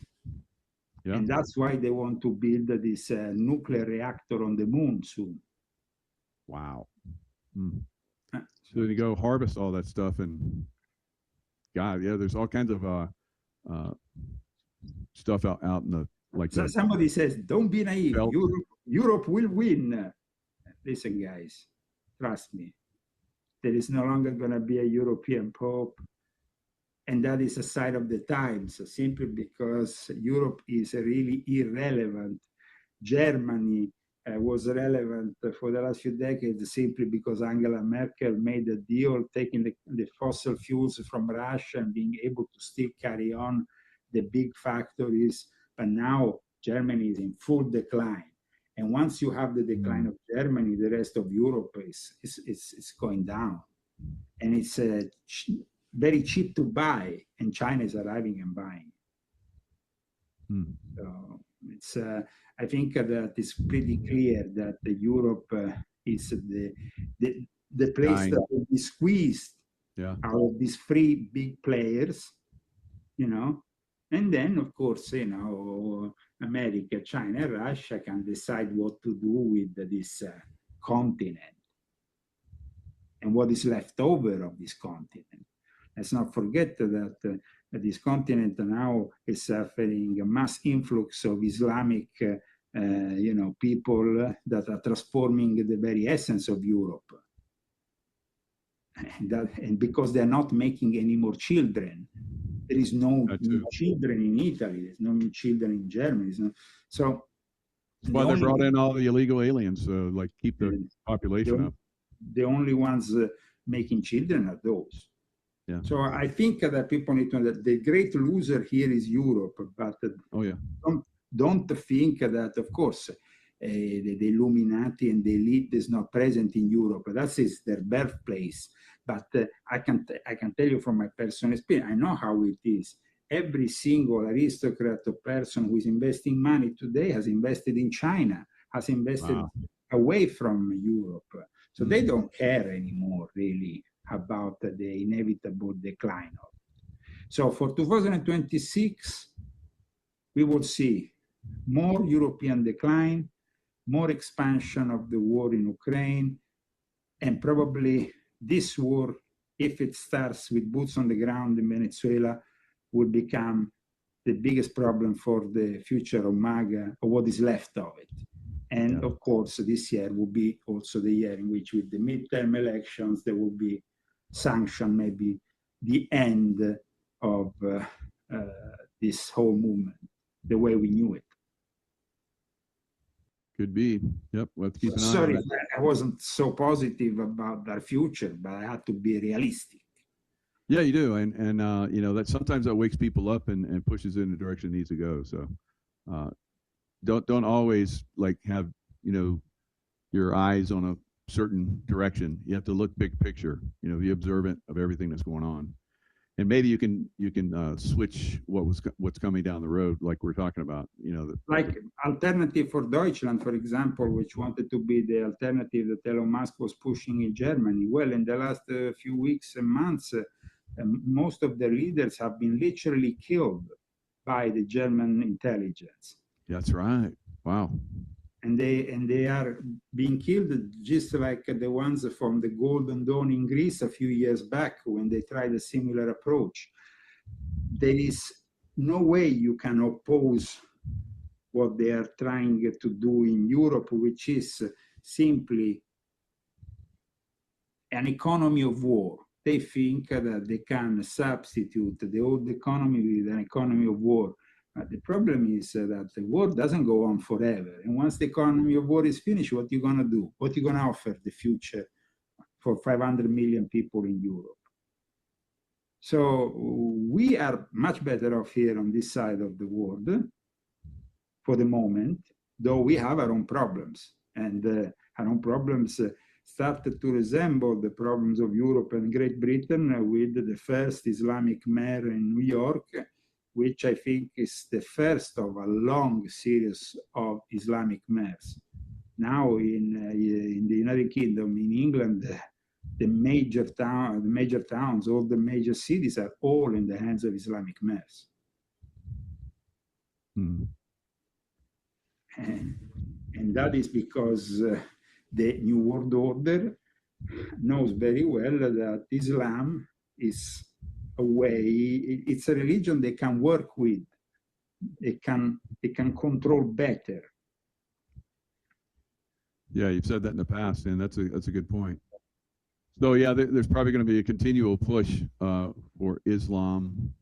S2: Yeah. And that's why they want to build this nuclear reactor on the moon soon.
S1: Wow. So you go harvest all that stuff and there's all kinds of stuff out in the,
S2: so somebody says, don't be naive. Europe will win. Listen, guys, trust me. There is no longer going to be a European Pope. And that is a sign of the times, simply because Europe is really irrelevant. Germany was relevant for the last few decades simply because Angela Merkel made a deal taking the fossil fuels from Russia and being able to still carry on the big factories. But now Germany is in full decline. And once you have the decline of Germany, the rest of Europe is going down. And it's very cheap to buy, and China is arriving and buying. So it's, I think that it's pretty clear that Europe is the place that will be squeezed out of these three big players, and then of course, America, China, and Russia can decide what to do with this continent and what is left over of this continent. Let's not forget that this continent now is suffering a mass influx of Islamic, people that are transforming the very essence of Europe. And because they're not making any more children, there is no new children in Italy. There's no new children in Germany. So
S1: that's why they brought in all the illegal aliens, to keep the population up.
S2: The only ones making children are those. Yeah. So I think that people need to know that the great loser here is Europe, but don't think that, of course, the Illuminati and the elite is not present in Europe. That is their birthplace. But I can tell you from my personal experience, I know how it is. Every single aristocrat or person who is investing money today has invested in China, has invested away from Europe. So they don't care anymore, really, about the inevitable decline of it. So for 2026, we will see more European decline, more expansion of the war in Ukraine, and probably this war, if it starts with boots on the ground in Venezuela, will become the biggest problem for the future of MAGA, or what is left of it. And of course, this year will be also the year in which, with the midterm elections, there will be sanction, maybe the end of this whole movement, the way we knew it.
S1: Could be. Yep. We'll have to keep an eye on
S2: Sorry,
S1: it.
S2: I wasn't so positive about our future, but I had to be realistic.
S1: Yeah, you do, and you know, that sometimes that wakes people up and pushes in the direction it needs to go. So don't always like have, you know, your eyes on a certain direction. You have to look big picture. You know, be observant of everything that's going on, and maybe you can switch what's coming down the road, like we're talking about. You know,
S2: like Alternative for Deutschland, for example, which wanted to be the alternative that Elon Musk was pushing in Germany. Well, in the last few weeks and months, most of the leaders have been literally killed by the German intelligence.
S1: That's right. Wow.
S2: And they are being killed just like the ones from the Golden Dawn in Greece a few years back when they tried a similar approach. There is no way you can oppose what they are trying to do in Europe, which is simply an economy of war. They think that they can substitute the old economy with an economy of war. But the problem is that the war doesn't go on forever. And once the economy of war is finished, what are you going to do? What are you going to offer the future for 500 million people in Europe? So we are much better off here on this side of the world for the moment, though we have our own problems. And our own problems started to resemble the problems of Europe and Great Britain with the first Islamic mayor in New York, which I think is the first of a long series of Islamic mayors. Now in the United Kingdom, in England, the major towns, all the major cities are all in the hands of Islamic mayors. And that is because the New World Order knows very well that Islam is a way, it's a religion they can work with. They can control better.
S1: Yeah, you've said that in the past, and that's a good point. So yeah, there's probably going to be a continual push for Islam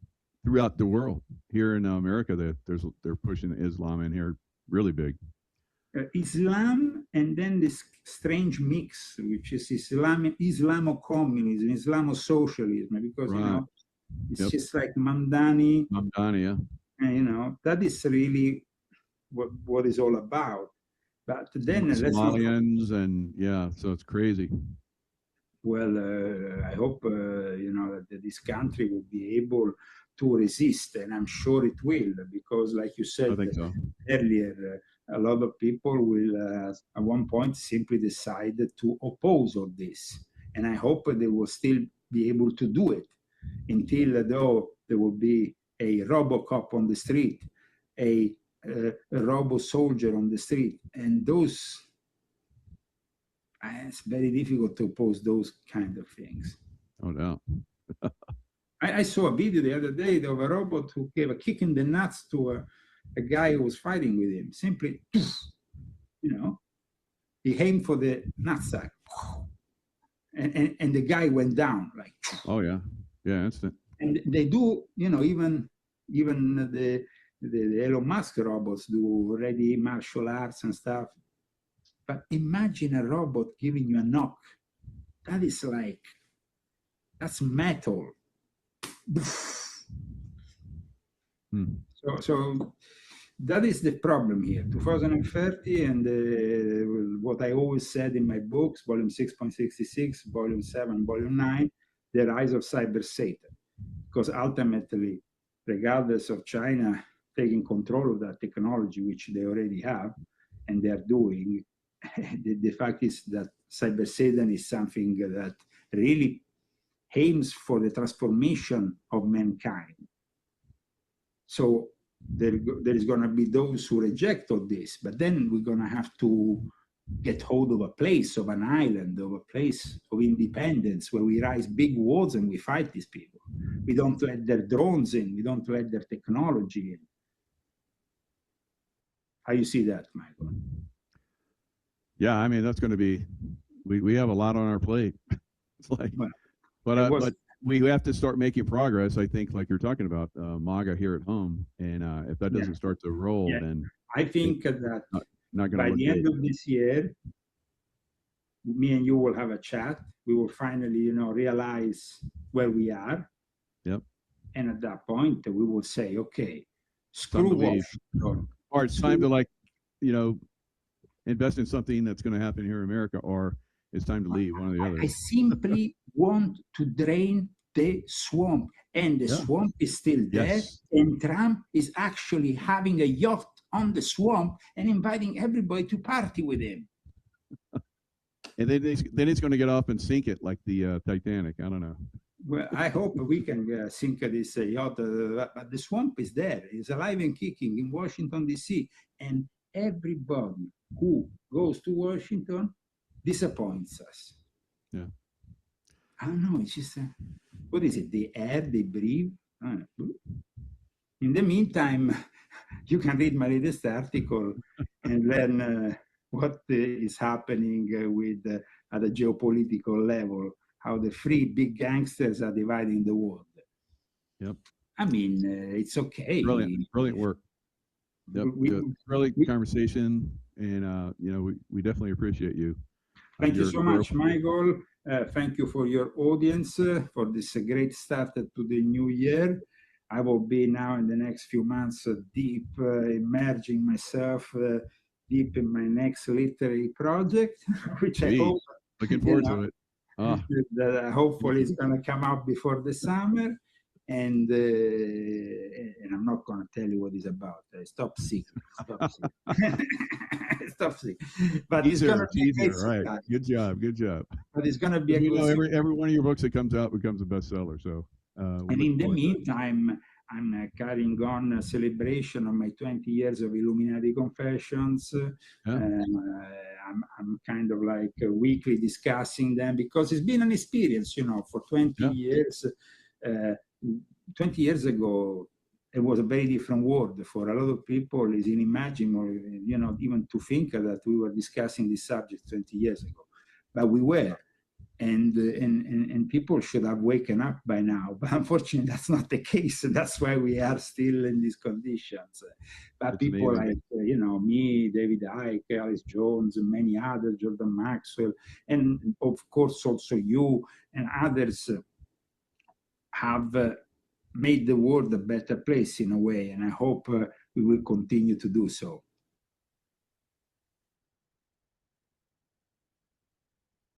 S1: throughout the world. Here in America, they're pushing Islam in here really big.
S2: Islam, and then this strange mix, which is Islamo-communism, Islamo-socialism, because you know it's just like Mamdani.
S1: Mamdani, yeah.
S2: And, you know, that is really what it's all about. But then
S1: Somalians and yeah, so it's crazy.
S2: Well, I hope you know that this country will be able to resist, and I'm sure it will, because, like you said earlier, a lot of people will at one point simply decide to oppose all this, and I hope they will still be able to do it until though there will be a RoboCop on the street, a robo-soldier on the street, and those. It's very difficult to oppose those kind of things.
S1: Oh, no.
S2: I saw a video the other day of a robot who gave a kick in the nuts to a guy who was fighting with him. Simply, you know, he aimed for the nutsack, and the guy went down like.
S1: Oh yeah, yeah, instant.
S2: And they do, you know, even the Elon Musk robots do already martial arts and stuff. But imagine a robot giving you a knock. That is like, that's metal. So that is the problem here. 2030, and what I always said in my books, volume 6.66, volume 7, volume 9, the rise of cyber Satan. Because ultimately, regardless of China taking control of that technology, which they already have, and they are doing, the fact is that cyber Satan is something that really aims for the transformation of mankind. So there is going to be those who reject all this, but then we're going to have to get hold of a place, of an island, of a place of independence where we raise big walls and we fight these people. We don't let their drones in. We don't let their technology in. How you see that, Michael?
S1: Yeah, I mean, that's going to be, we have a lot on our plate. It's like, but we have to start making progress, I think, like you're talking about, MAGA here at home. And if that doesn't start to roll, then
S2: I think that
S1: not
S2: by the end of this year, me and you will have a chat. We will finally, realize where we are.
S1: Yep.
S2: And at that point, we will say, okay, screw Washington.
S1: Or it's time to, invest in something that's going to happen here in America, or it's time to leave, one or the other.
S2: I simply want to drain the swamp, and the swamp is still there, and Trump is actually having a yacht on the swamp and inviting everybody to party with him.
S1: And then it's going to get off and sink it like the Titanic. I don't know.
S2: Well, I hope we can sink this yacht, but the swamp is there. It's alive and kicking in Washington, D.C., and everybody who goes to Washington disappoints us.
S1: Yeah.
S2: I don't know. It's just, what is it? The air they breathe? In the meantime, you can read my latest article and learn what is happening with at a geopolitical level, how the three big gangsters are dividing the world.
S1: Yep.
S2: I mean, it's okay.
S1: Brilliant work. Yep. Brilliant conversation, and we definitely appreciate you.
S2: Thank you so much, Michael. Thank you for your audience for this great start to the new year. I will be now in the next few months deep immersing myself deep in my next literary project, which I hope
S1: looking forward to it.
S2: That hopefully is going to come out before the summer. And I'm not going to tell you what it's about. Stop secret. Stop secret. But it's going to be
S1: right. Good job.
S2: But it's going to be
S1: every one of your books that comes out becomes a bestseller. So.
S2: And in the meantime, I'm carrying on a celebration of my 20 years of Illuminati Confessions. I'm kind of like weekly discussing them because it's been an experience, for 20 years. 20 years ago, it was a very different world. For a lot of people, it's unimaginable, even to think that we were discussing this subject 20 years ago. But we were. And people should have waken up by now. But unfortunately, that's not the case. That's why we are still in these conditions. But that's people amazing. Like, me, David Icke, Alice Jones, and many others, Jordan Maxwell, and of course also you and others have made the world a better place in a way. And I hope we will continue to do so.